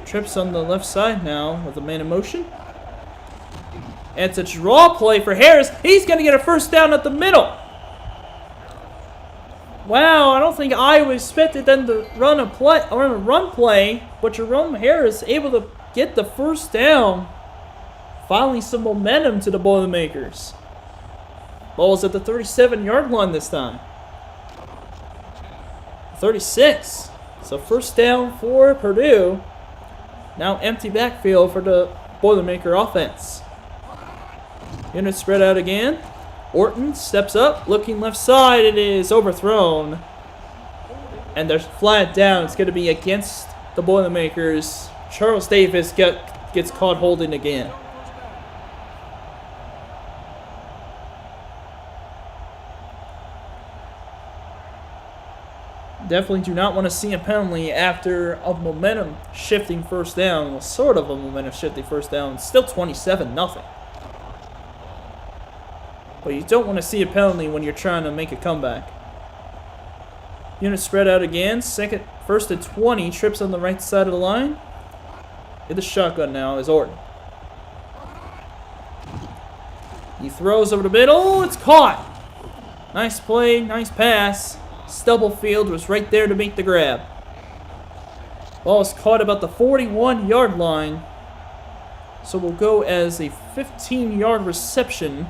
Trips on the left side now with a man in motion. And it's a draw play for Harris. He's going to get a first down at the middle. Wow, I don't think Iowa expected them to run a run play, but Jerome Harris able to get the first down. Finally, some momentum to the Boilermakers. Ball's at the 37-yard line this time. 36. So first down for Purdue. Now empty backfield for the Boilermaker offense. Units spread out again. Orton steps up, looking left side. It is overthrown. And they're flat down. It's going to be against the Boilermakers. Charles Davis gets caught holding again. Definitely do not want to see a penalty after a momentum shifting first down. Well, sort of a momentum shifting first down. It's still 27-0. But you don't want to see a penalty when you're trying to make a comeback. Unit spread out again. First and 20. Trips on the right side of the line. In the shotgun now is Orton. He throws over the middle. It's caught. Nice play. Nice pass. Stubblefield was right there to make the grab. Ball is caught about the 41-yard line. So we'll go as a 15-yard reception.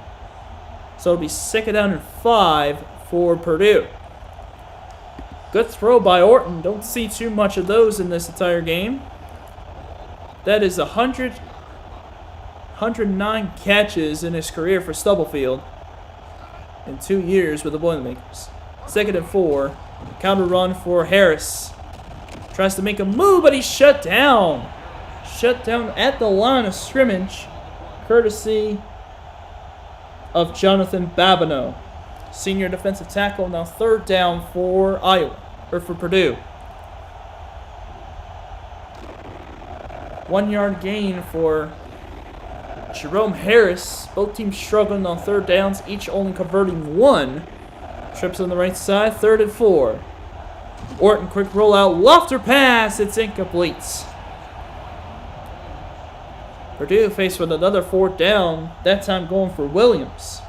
So it'll be 2nd down and 5 for Purdue. Good throw by Orton. Don't see too much of those in this entire game. That is 109 catches in his career for Stubblefield in 2 years with the Boilermakers. 2nd and 4. Counter run for Harris. Tries to make a move, but he's shut down. Shut down at the line of scrimmage, courtesy of Jonathan Babineau, senior defensive tackle. Now 3rd down for for Purdue. 1 yard gain for Jerome Harris. Both teams struggling on 3rd downs, each only converting 1. Trips on the right side, 3rd and 4. Orton, quick rollout, lofter pass, it's incomplete. Purdue faced with another 4th down, that time going for Williams.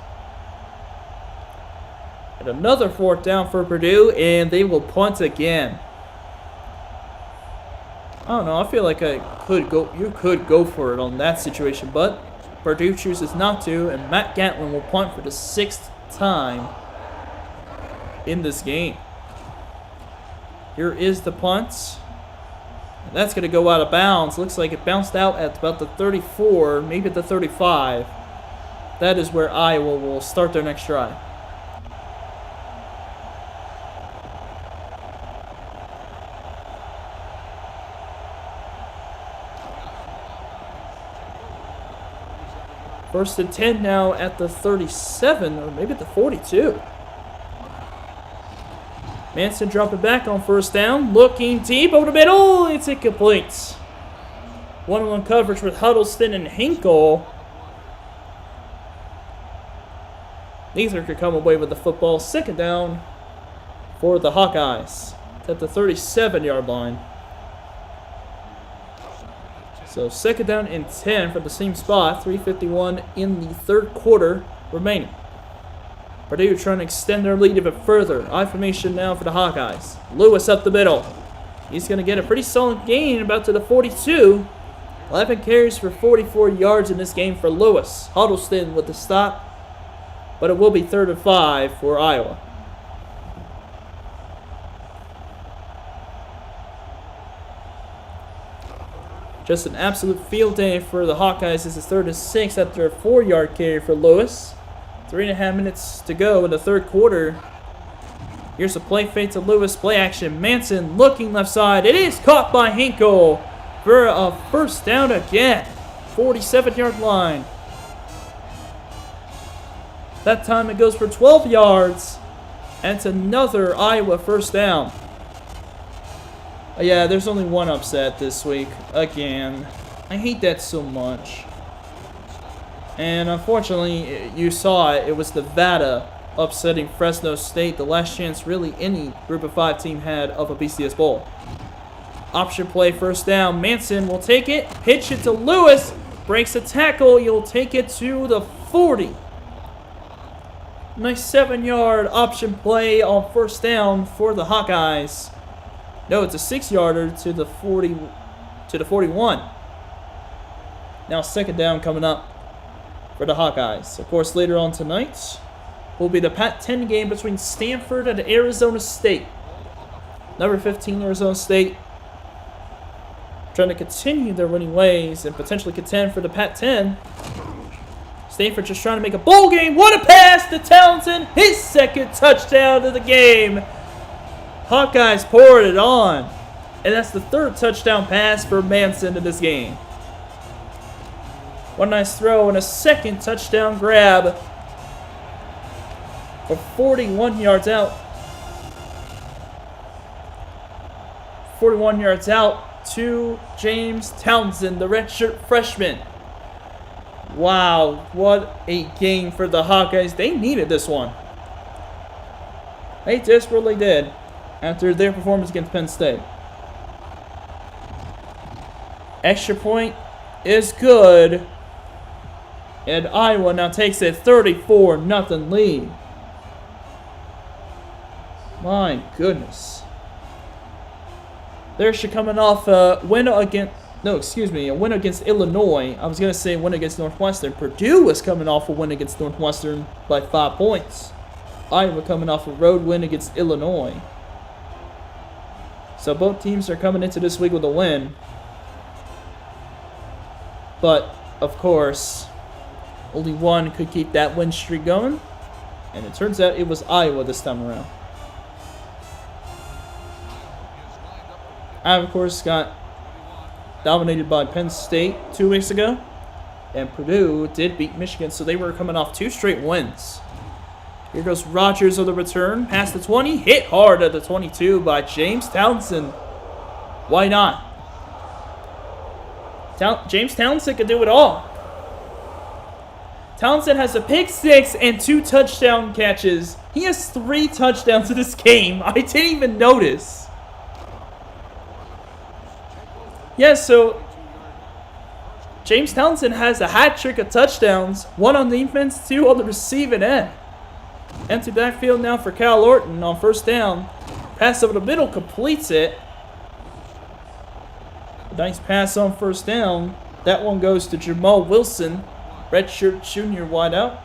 And another 4th down for Purdue, and they will punt again. I don't know, I feel like you could go for it on that situation, but Purdue chooses not to, and Matt Gatlin will punt for the 6th time in this game. Here is the punt. And that's going to go out of bounds. Looks like it bounced out at about the 34, maybe the 35. That is where Iowa will start their next drive. First and 10 now at the 37, or maybe at the 42. Manson dropping back on 1st down. Looking deep over the middle. It's incomplete. 1-on-1 coverage with Huddleston and Hinkle. Neither could come away with the football. 2nd down for the Hawkeyes. It's at the 37-yard line. So 2nd down and 10 from the same spot. 3:51 in the 3rd quarter remaining. Purdue trying to extend their lead even further. I formation now for the Hawkeyes. Lewis up the middle. He's going to get a pretty solid gain about to the 42. 11 carries for 44 yards in this game for Lewis. Huddleston with the stop. But it will be 3rd and 5 for Iowa. Just an absolute field day for the Hawkeyes. This is 3rd and 6 after a 4-yard carry for Lewis. 3.5 minutes to go in the 3rd quarter. Here's a play fake to Lewis. Play action. Manson looking left side. It is caught by Hinkle for a 1st down again. 47-yard line. That time it goes for 12 yards. And it's another Iowa 1st down. Yeah, there's only one upset this week. Again. I hate that so much. And unfortunately, you saw it. It was Nevada upsetting Fresno State. The last chance really any Group of 5 team had of a BCS Bowl. Option play, 1st down. Manson will take it. Pitch it to Lewis. Breaks a tackle. You'll take it to the 40. Nice 7-yard option play on 1st down for the Hawkeyes. No, it's a 6-yarder to the 40, to the 41. Now 2nd down coming up for the Hawkeyes. Of course, later on tonight will be the Pac-10 game between Stanford and Arizona State. Number 15, Arizona State, trying to continue their winning ways and potentially contend for the Pac-10. Stanford just trying to make a bowl game. What a pass to Townsend. His second touchdown of the game. Hawkeyes poured it on. And that's the third touchdown pass for Manson in this game. One nice throw and a second touchdown grab. For 41 yards out. 41 yards out to James Townsend, the redshirt freshman. Wow, what a game for the Hawkeyes. They needed this one. They desperately did after their performance against Penn State. Extra point is good. And Iowa now takes a 34-0 lead. My goodness. They're coming off a win against... a win against Illinois. I was going to say win against Northwestern. Purdue was coming off a win against Northwestern by 5 points. Iowa coming off a road win against Illinois. So both teams are coming into this week with a win. But, of course, only one could keep that win streak going. And it turns out it was Iowa this time around. Iowa, of course, got dominated by Penn State 2 weeks ago. And Purdue did beat Michigan, so they were coming off 2 straight wins. Here goes Rodgers on the return. Past the 20. Hit hard at the 22 by James Townsend. Why not? James Townsend can do it all. Townsend has a pick 6 and 2 touchdown catches. He has 3 touchdowns in this game. I didn't even notice. Yes, so James Townsend has a hat trick of touchdowns. 1 on defense, 2 on the receiving end. Empty backfield now for Kyle Orton on first down. Pass over the middle, completes it. Nice pass on first down. That one goes to Jamal Wilson, redshirt junior wideout.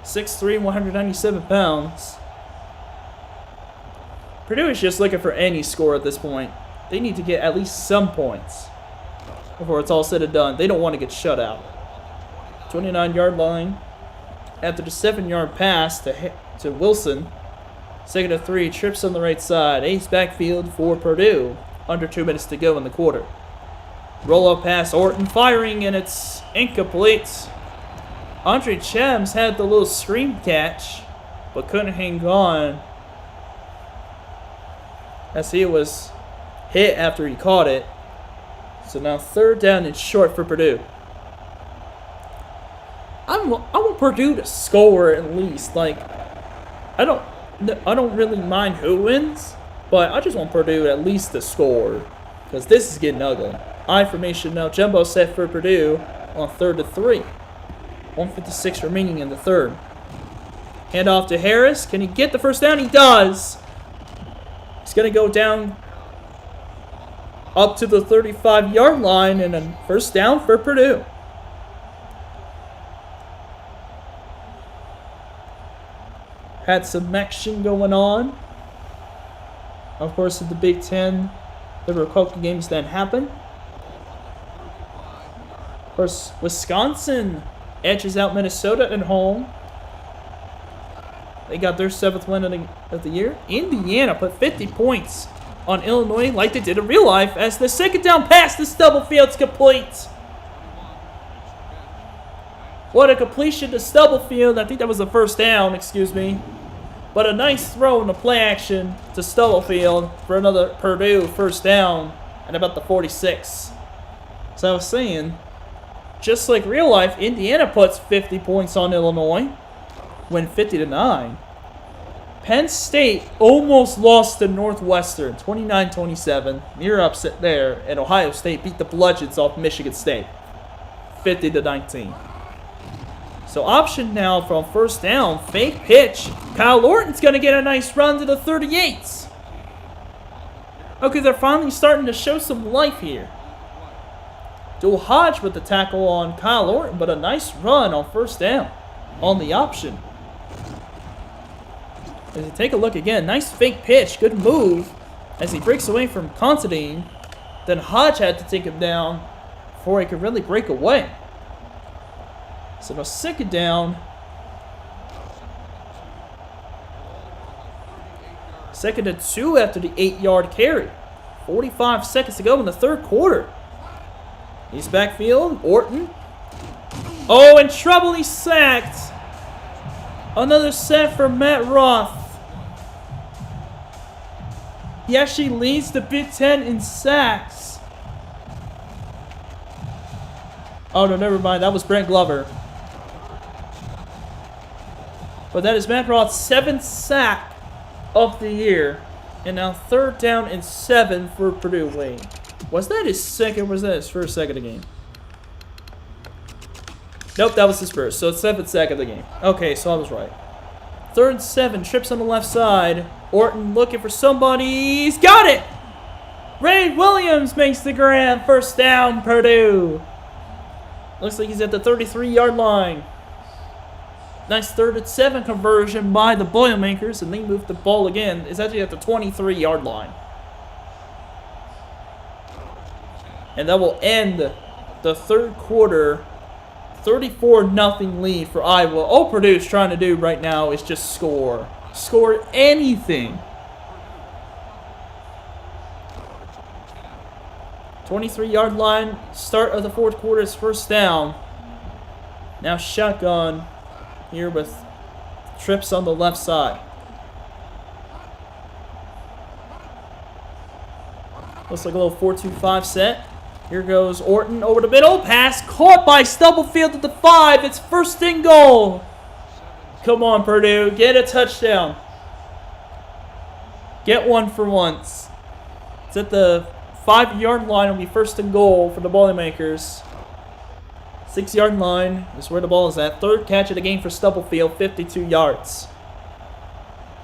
6'3", 197 pounds. Purdue is just looking for any score at this point. They need to get at least some points before it's all said and done. They don't want to get shut out. 29-yard line. After the 7-yard pass to Wilson. 2nd and 3, trips on the right side. Ace backfield for Purdue. Under 2 minutes to go in the quarter. Roll-up pass, Orton firing, and it's incomplete. Andre Chems had the little screen catch, but couldn't hang on as he was hit after he caught it. So now 3rd down and short for Purdue. I want Purdue to score at least. Like, I don't really mind who wins, but I just want Purdue at least to score because this is getting ugly. I formation now. Jumbo set for Purdue on 3rd and 3. 1:56 remaining in the 3rd. Hand off to Harris. Can he get the first down? He does. He's going to go down up to the 35-yard line and a first down for Purdue. Had some action going on. Of course, in the Big Ten, there were a couple games that happened. Of course, Wisconsin edges out Minnesota at home. They got their 7th win of the year. Indiana put 50 points on Illinois like they did in real life as the 2nd down pass to Stubblefield's complete. What a completion to Stubblefield. I think that was the first down, excuse me. But a nice throw in the play action to Stubblefield for another Purdue first down at about the 46. So I was saying, just like real life, Indiana puts 50 points on Illinois, win 50-9. Penn State almost lost to Northwestern, 29-27. Near upset there, and Ohio State beat the bludgeons off Michigan State, 50-19. So option now from first down, fake pitch. Kyle Orton's going to get a nice run to the 38. Okay, they're finally starting to show some life here. Dual Hodge with the tackle on Kyle Orton, but a nice run on first down on the option. As you take a look again, nice fake pitch, good move as he breaks away from Considine. Then Hodge had to take him down before he could really break away. So now 2nd down. 2nd and 2 after the 8-yard carry. 45 seconds to go in the 3rd quarter. He's backfield. Orton. Oh, in trouble. He's sacked. Another sack for Matt Roth. He actually leads the Big Ten in sacks. Oh, no, never mind. That was Brent Glover. But that is Matt Roth's 7th sack of the year. And now 3rd down and 7 for Purdue. Wait, was that his second or was that his first sack of the game? Nope, that was his first. So it's 7th sack of the game. Okay, so I was right. 3rd and 7, trips on the left side. Orton looking for somebody. He's got it! Ray Williams makes the grab. 1st down, Purdue. Looks like he's at the 33-yard line. Nice 3rd and 7 conversion by the Boilermakers, and they move the ball again. It's actually at the 23-yard line. And that will end the 3rd quarter. 34-0 lead for Iowa. All Purdue's trying to do right now is just score. Score anything. 23-yard line. Start of the 4th quarter is 1st down. Now shotgun here with trips on the left side. Looks like a little 4-2-5 set. Here goes Orton over the middle. Pass caught by Stubblefield at the 5. It's 1st and goal. Come on, Purdue. Get a touchdown. Get one for once. It's at the 5-yard line. It'll be 1st and goal for the Boilermakers. 6-yard line is where the ball is at. 3rd catch of the game for Stubblefield. 52 yards.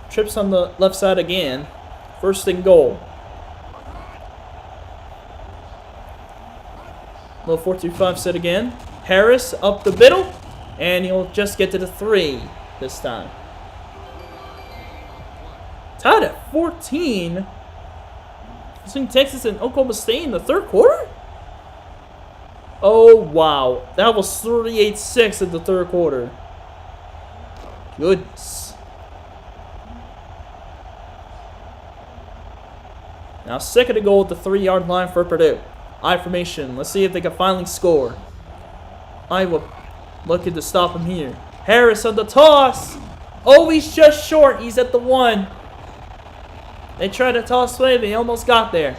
Trips on the left side again. 1st and goal. Little 4-2-5 set again. Harris up the middle. And he'll just get to the 3 this time. Tied at 14. Between Texas and Oklahoma State in the 3rd quarter? Oh, wow. That was 38-6 in the 3rd quarter. Goodness. Now 2nd and goal at the 3-yard line for Purdue. I formation. Let's see if they can finally score. Iowa looking to stop him here. Harris on the toss. Oh, he's just short. He's at the 1. They tried to toss away. They almost got there.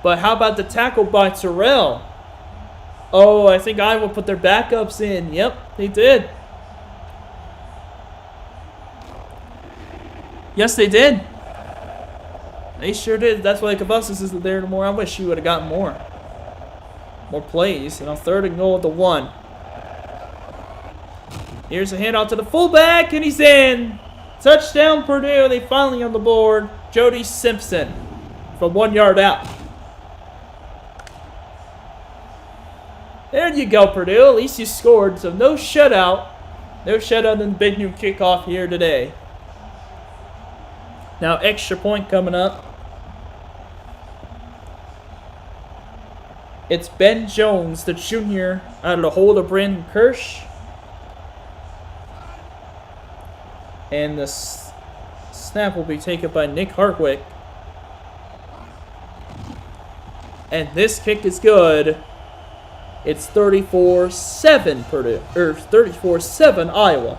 But how about the tackle by Terrell? Oh, I think Iowa put their backups in. Yep, they did. Yes, they did. They sure did. That's why Cavazos isn't there anymore. I wish he would have gotten more plays. And on 3rd and goal at the 1. Here's a handout to the fullback, and he's in. Touchdown, Purdue. They finally on the board. Jody Simpson from 1 yard out. There you go, Purdue. At least you scored. So no shutout. No shutout in the big new kickoff here today. Now extra point coming up. It's Ben Jones, the junior, out of the hold of Brandon Kirsch. And the snap will be taken by Nick Hartwick. And this kick is good. It's 34-7 Purdue, or 34-7 Iowa.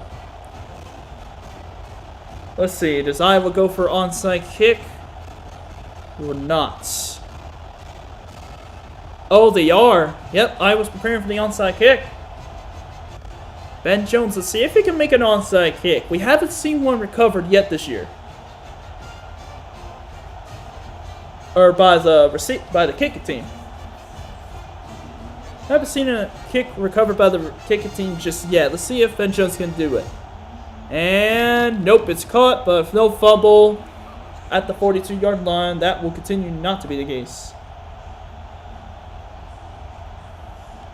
Let's see, does Iowa go for onside kick or not? Oh, they are. Yep, Iowa's preparing for the onside kick. Ben Jones, let's see if he can make an onside kick. We haven't seen one recovered yet this year. Or by the kicking team. I haven't seen a kick recovered by the kicking team just yet. Let's see if Ben Jones can do it. And nope, it's caught, but with no fumble at the 42-yard line. That will continue not to be the case.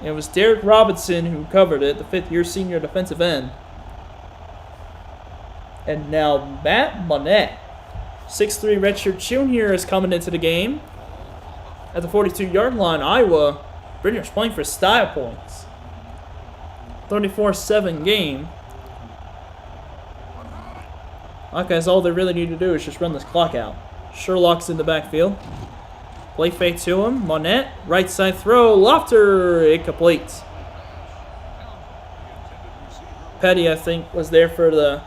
It was Derek Robinson who covered it, the 5th-year senior defensive end. And now Matt Monette, 6'3" redshirt junior, is coming into the game. At the 42-yard line, Iowa, Britner's playing for style points. 34-7 game. Hawkeyes, all they really need to do is just run this clock out. Sherlock's in the backfield. Play fake to him. Monette, right side throw. Lofter, incomplete. Petty, I think, was there for the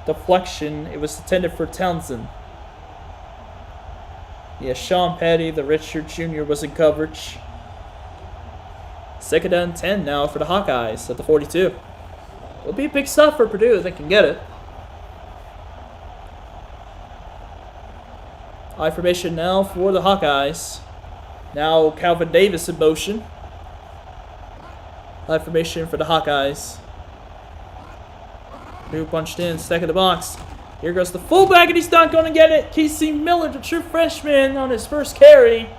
deflection. It was intended for Townsend. Yeah, Sean Petty, the redshirt junior, was in coverage. Second down 10 now for the Hawkeyes at the 42. It'll be a big stuff for Purdue if they can get it. I formation now for the Hawkeyes. Now Calvin Davis in motion. I formation for the Hawkeyes. Purdue punched in, second the box. Here goes the fullback, and he's not going to get it. Casey Miller, the true freshman, on his first carry.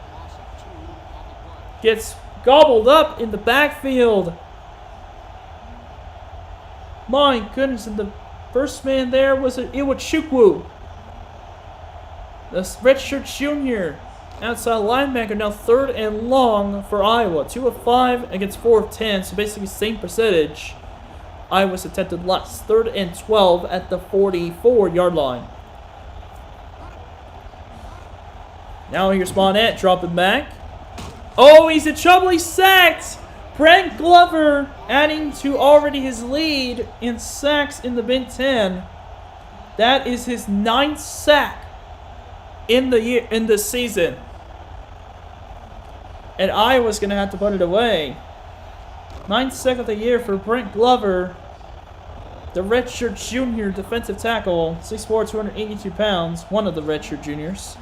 Gets gobbled up in the backfield. My goodness, and the first man there was Iwachukwu. The redshirt junior. Outside linebacker, now 3rd and long for Iowa. 2 of 5 against 4 of 10, so basically same percentage. Iowa's attempted less. 3rd and 12 at the 44-yard line. Now here's Monette dropping back. Oh, he's in trouble. He's sacked. Brent Glover adding to already his lead in sacks in the Big Ten. That is his 9th sack in the season. And Iowa's going to have to put it away. 9th sack of the year for Brent Glover, the redshirt junior defensive tackle, 6'4", 282 pounds, one of the redshirt juniors.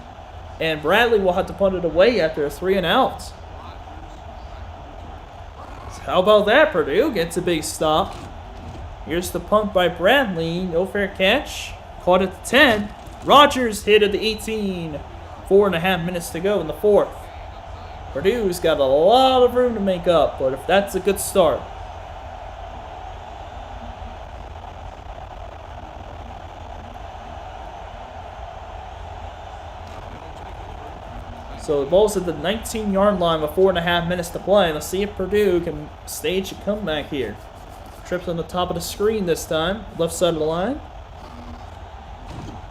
And Bradley will have to put it away after a 3 and out. So how about that? Purdue gets a big stop. Here's the punt by Bradley. No fair catch. Caught at the 10. Rogers hit at the 18. 4.5 minutes to go in the 4th. Purdue's got a lot of room to make up, but if that's a good start. So the ball's at the 19-yard line with 4.5 minutes to play. Let's see if Purdue can stage a comeback here. Trips on the top of the screen this time, left side of the line.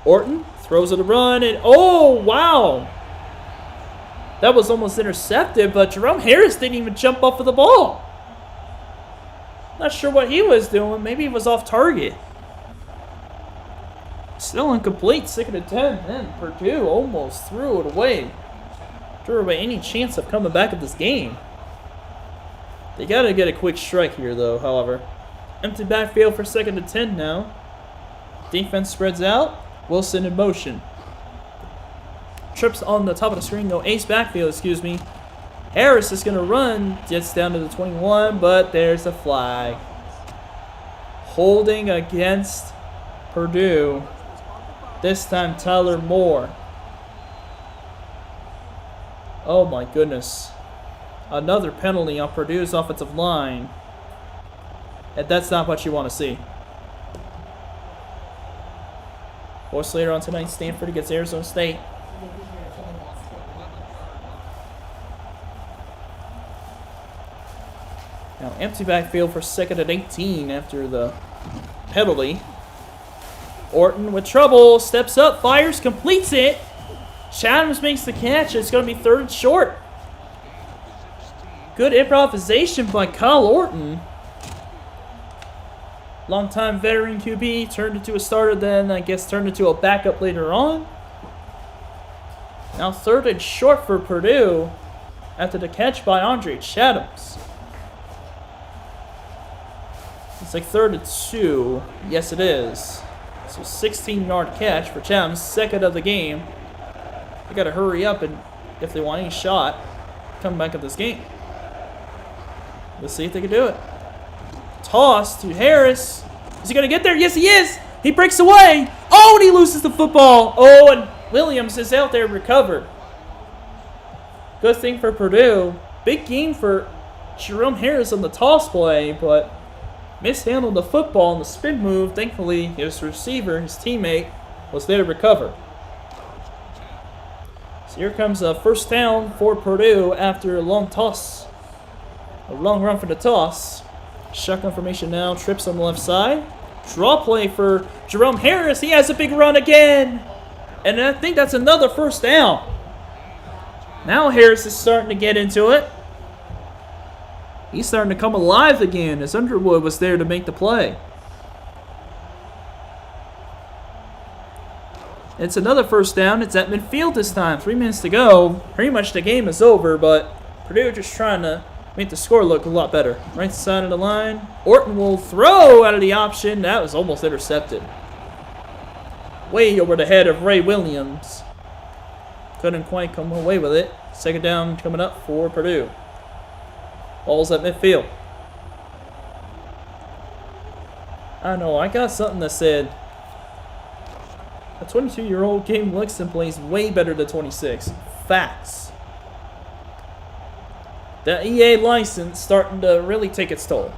Orton throws it a run, and oh, wow! That was almost intercepted, but Jerome Harris didn't even jump off of the ball. Not sure what he was doing. Maybe he was off target. Still incomplete, 2nd and 10. And Purdue almost threw it away. Threw away any chance of coming back at this game. They got to get a quick strike here, though, however. Empty backfield for 2nd and 10 now. Defense spreads out. Wilson in motion. Trips on the top of the screen, no ace backfield, excuse me. Harris is going to run, gets down to the 21, but there's a flag. Holding against Purdue. This time Tyler Moore. Oh my goodness. Another penalty on Purdue's offensive line. And that's not what you want to see. Voice later on tonight, Stanford against Arizona State. Now empty backfield for 2nd and 18 after the penalty. Orton with trouble, steps up, fires, completes it. Chathams makes the catch. It's going to be 3rd and short. Good improvisation by Kyle Orton. Longtime veteran QB, turned into a starter, then I guess turned into a backup later on. Now 3rd and short for Purdue after the catch by Andre Chathams. It's like 3rd and 2. Yes, it is. So 16-yard catch for Chathams, 2nd of the game. They got to hurry up and if they want any shot, come back at this game. Let's see if they can do it. Toss to Harris. Is he going to get there? Yes, he is. He breaks away. Oh, and he loses the football. Oh, and Williams is out there recovered. Good thing for Purdue. Big game for Jerome Harris on the toss play, but mishandled the football in the spin move. Thankfully, his receiver, his teammate, was there to recover. So here comes a 1st down for Purdue after a long toss. A long run for the toss. Shotgun formation now. Trips on the left side. Draw play for Jerome Harris. He has a big run again. And I think that's another first down. Now Harris is starting to get into it. He's starting to come alive again as Underwood was there to make the play. It's another first down. It's at midfield this time. 3 minutes to go. Pretty much the game is over, but Purdue just trying to make the score look a lot better. Right side of the line. Orton will throw out of the option. That was almost intercepted. Way over the head of Ray Williams. Couldn't quite come away with it. Second down coming up for Purdue. Ball's at midfield. I don't know. I got something that said a 22-year-old Gabe Lexington plays way better than 26. Facts. The EA license starting to really take its toll.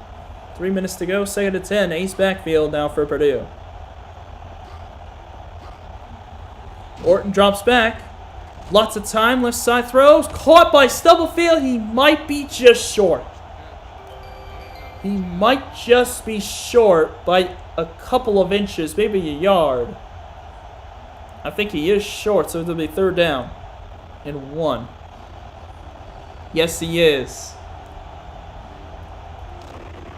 3 minutes to go. Second and 10. Ace backfield now for Purdue. Orton drops back. Lots of time. Left side throws. Caught by Stubblefield. He might be just short. He might just be short by a couple of inches. Maybe a yard. I think he is short, so it'll be third down and 1. Yes, he is.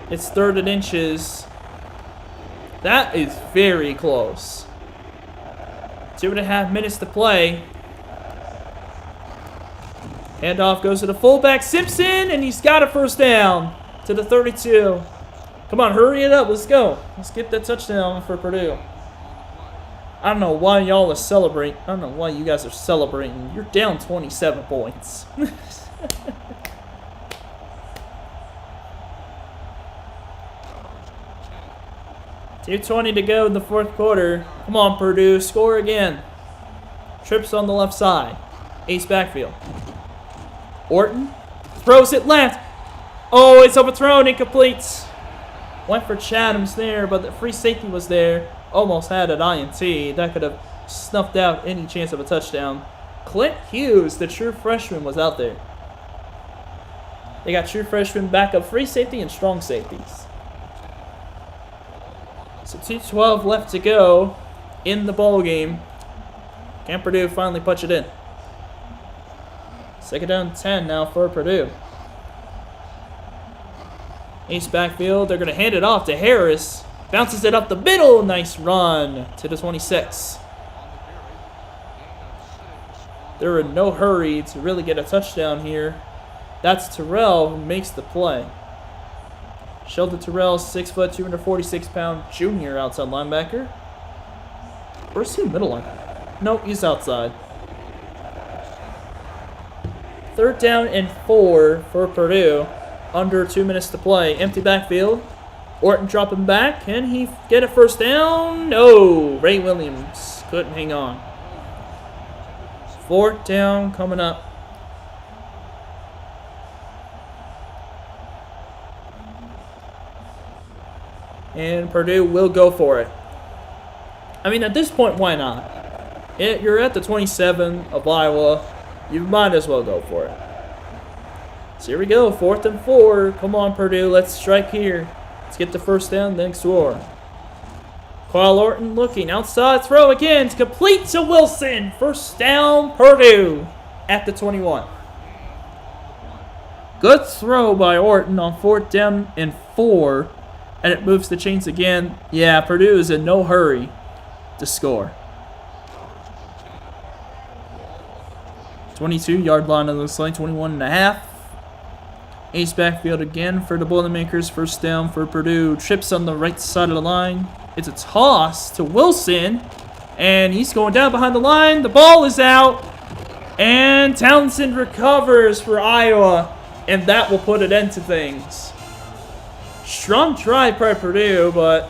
It's third and inches. That is very close. 2.5 minutes to play. Handoff goes to the fullback, Simpson, and he's got a first down to the 32. Come on, hurry it up. Let's go. Let's get that touchdown for Purdue. I don't know why y'all are celebrating. I don't know why you guys are celebrating. You're down 27 points. 2:20 to go in the fourth quarter. Come on, Purdue. Score again. Trips on the left side. Ace backfield. Orton throws it left. Oh, it's overthrown. Incomplete. Went for Chatham's there, but the free safety was there. Almost had an INT. That could have snuffed out any chance of a touchdown. Clint Hughes, the true freshman, was out there. They got true freshman backup free safety and strong safeties. So 2:12 left to go in the ball game. Can Purdue finally punch it in? Second down 10 now for Purdue. Ace backfield. They're going to hand it off to Harris. Bounces it up the middle. Nice run to the 26. They're in no hurry to really get a touchdown here. That's Terrell who makes the play. Sheldon Terrell, 6 foot, 246-pound junior outside linebacker. Where's he, middle linebacker? Nope, he's outside. Third down and 4 for Purdue. Under 2 minutes to play. Empty backfield. Orton dropping back. Can he get a first down? No. Ray Williams couldn't hang on. Fourth down coming up. And Purdue will go for it. I mean, at this point, why not? You're at the 27 of Iowa. You might as well go for it. So here we go. 4th and 4. Come on, Purdue. Let's strike here. Let's get the first down, then score. Kyle Orton looking. Outside throw again. It's complete to Wilson. First down, Purdue at the 21. Good throw by Orton on 4th down and 4. And it moves the chains again. Yeah, Purdue is in no hurry to score. 22-yard line, it looks like. 21.5. Ace backfield again for the Boilermakers. First down for Purdue. Trips on the right side of the line. It's a toss to Wilson. And he's going down behind the line. The ball is out. And Townsend recovers for Iowa. And that will put an end to things. Strong drive by Purdue, but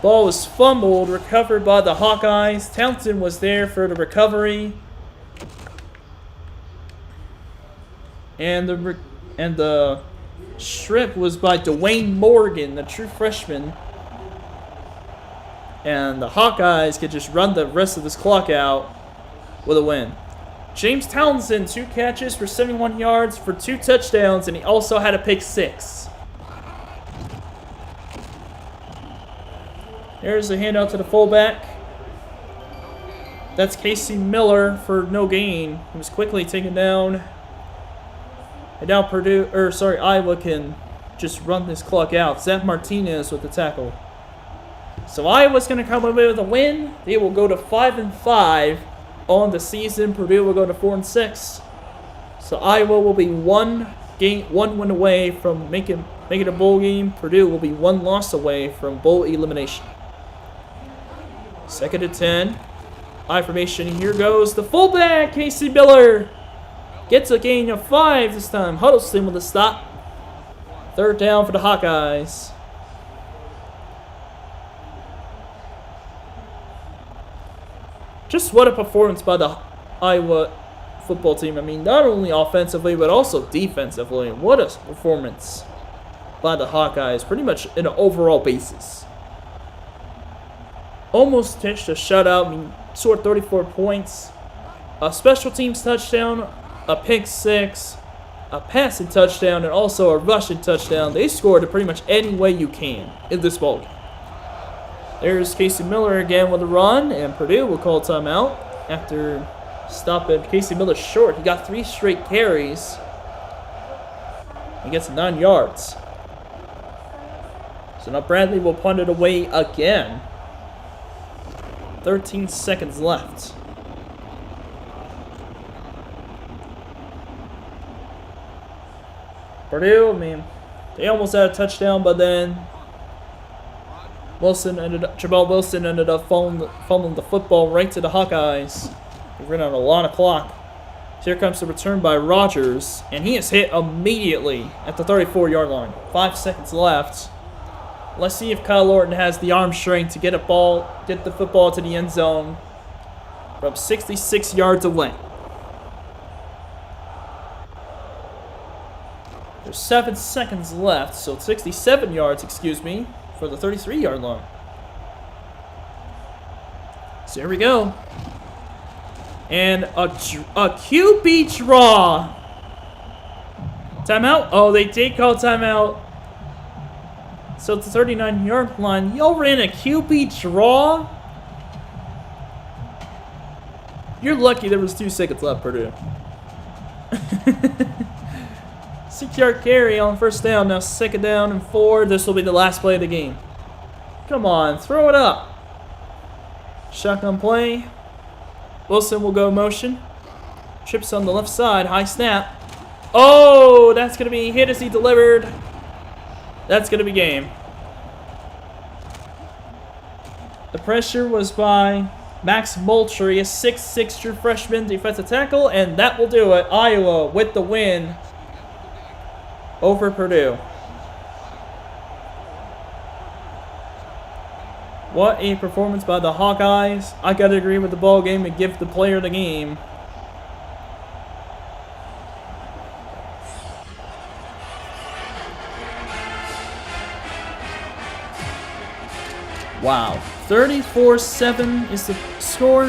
ball was fumbled, recovered by the Hawkeyes. Townsend was there for the recovery. And the strip was by Dwayne Morgan, the true freshman. And the Hawkeyes could just run the rest of this clock out with a win. James Townsend, 2 catches for 71 yards for 2 touchdowns, and he also had a pick 6. There's the handout to the fullback. That's Casey Miller for no gain. He was quickly taken down. And now Iowa can just run this clock out. Zach Martinez with the tackle. So Iowa's going to come away with a win. They will go to 5-5 on the season. Purdue will go to 4-6. So Iowa will be one win away from making a bowl game. Purdue will be one loss away from bowl elimination. 2nd and 10. I formation. Here goes the fullback, Casey Miller. Gets a gain of 5 this time. Huddleston with a stop. 3rd down for the Hawkeyes. Just what a performance by the Iowa football team. I mean, not only offensively, but also defensively. What a performance by the Hawkeyes, pretty much in an overall basis. Almost pitched a shutout. I mean, scored 34 points. A special teams touchdown, a pick 6, a passing touchdown, and also a rushing touchdown. They scored it pretty much any way you can in this ball game. There's Casey Miller again with a run, and Purdue will call timeout after stopping Casey Miller short. He got 3 straight carries. He gets 9 yards. So now Bradley will punt it away again. 13 seconds left. Purdue, I mean, they almost had a touchdown, but then Jabal Wilson ended up fumbling the football right to the Hawkeyes. They ran out a lot of clock. So here comes the return by Rogers, and he is hit immediately at the 34-yard line. 5 seconds left. Let's see if Kyle Lorton has the arm strength to get the football to the end zone from 66 yards away. There's 7 seconds left, so 67 yards, for the 33-yard line. So here we go. And a QB draw. Timeout? Oh, they did call timeout. So it's the 39-yard line. Y'all ran a QB draw? You're lucky there was 2 seconds left, Purdue. 6-yard carry on 1st down. Now 2nd down and 4. This will be the last play of the game. Come on, throw it up. Shotgun play. Wilson will go motion. Trips on the left side. High snap. Oh, that's going to be hit as he delivered. That's going to be game. The pressure was by Max Moultrie, a 6'6" true freshman defensive tackle, and that will do it. Iowa with the win over Purdue. What a performance by the Hawkeyes. I got to agree with the ball game and give the player the game. Wow. 34-7 is the score.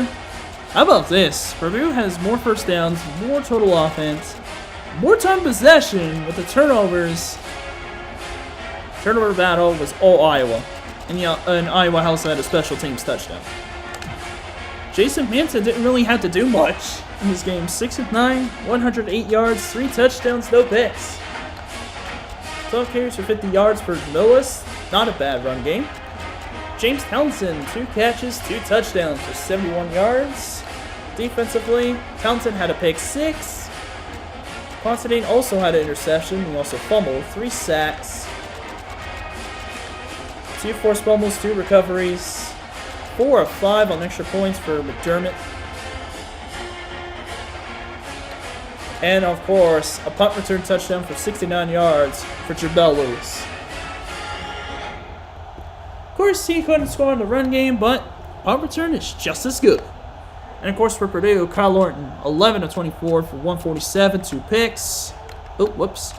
How about this? Purdue has more 1st downs, more total offense, more time possession with the turnovers. Turnover battle was all Iowa. And Iowa also had a special teams touchdown. Jason Manton didn't really have to do much in this game. 6 of 9, 108 yards, 3 touchdowns, no picks. 12 carries for 50 yards for Millis. Not a bad run game. James Townsend, 2 catches, 2 touchdowns for 71 yards. Defensively, Townsend had a pick 6. Considine also had an interception. He also fumbled. 3 sacks. 2 forced fumbles, 2 recoveries. 4 of 5 on extra points for McDermott. And, of course, a punt return touchdown for 69 yards for Jabel Lewis. Of course, he couldn't score in the run game, but punt return is just as good. And, of course, for Purdue, Kyle Lorton, 11 of 24 for 147, 2 picks. Oh, whoops.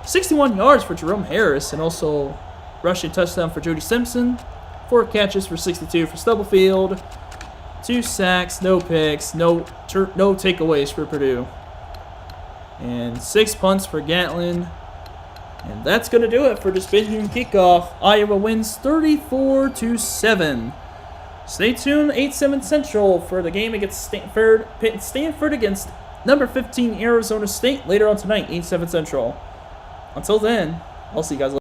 61 yards for Jerome Harris, and also rushing touchdown for Jody Simpson. 4 catches for 62 for Stubblefield. 2 sacks, no picks, no takeaways for Purdue. And 6 punts for Gatlin. And that's going to do it for this Benjamin Kickoff. Iowa wins 34-7. Stay tuned, 8-7 Central for the game against Stanford. Stanford against number 15 Arizona State later on tonight, 8-7 Central. Until then, I'll see you guys later.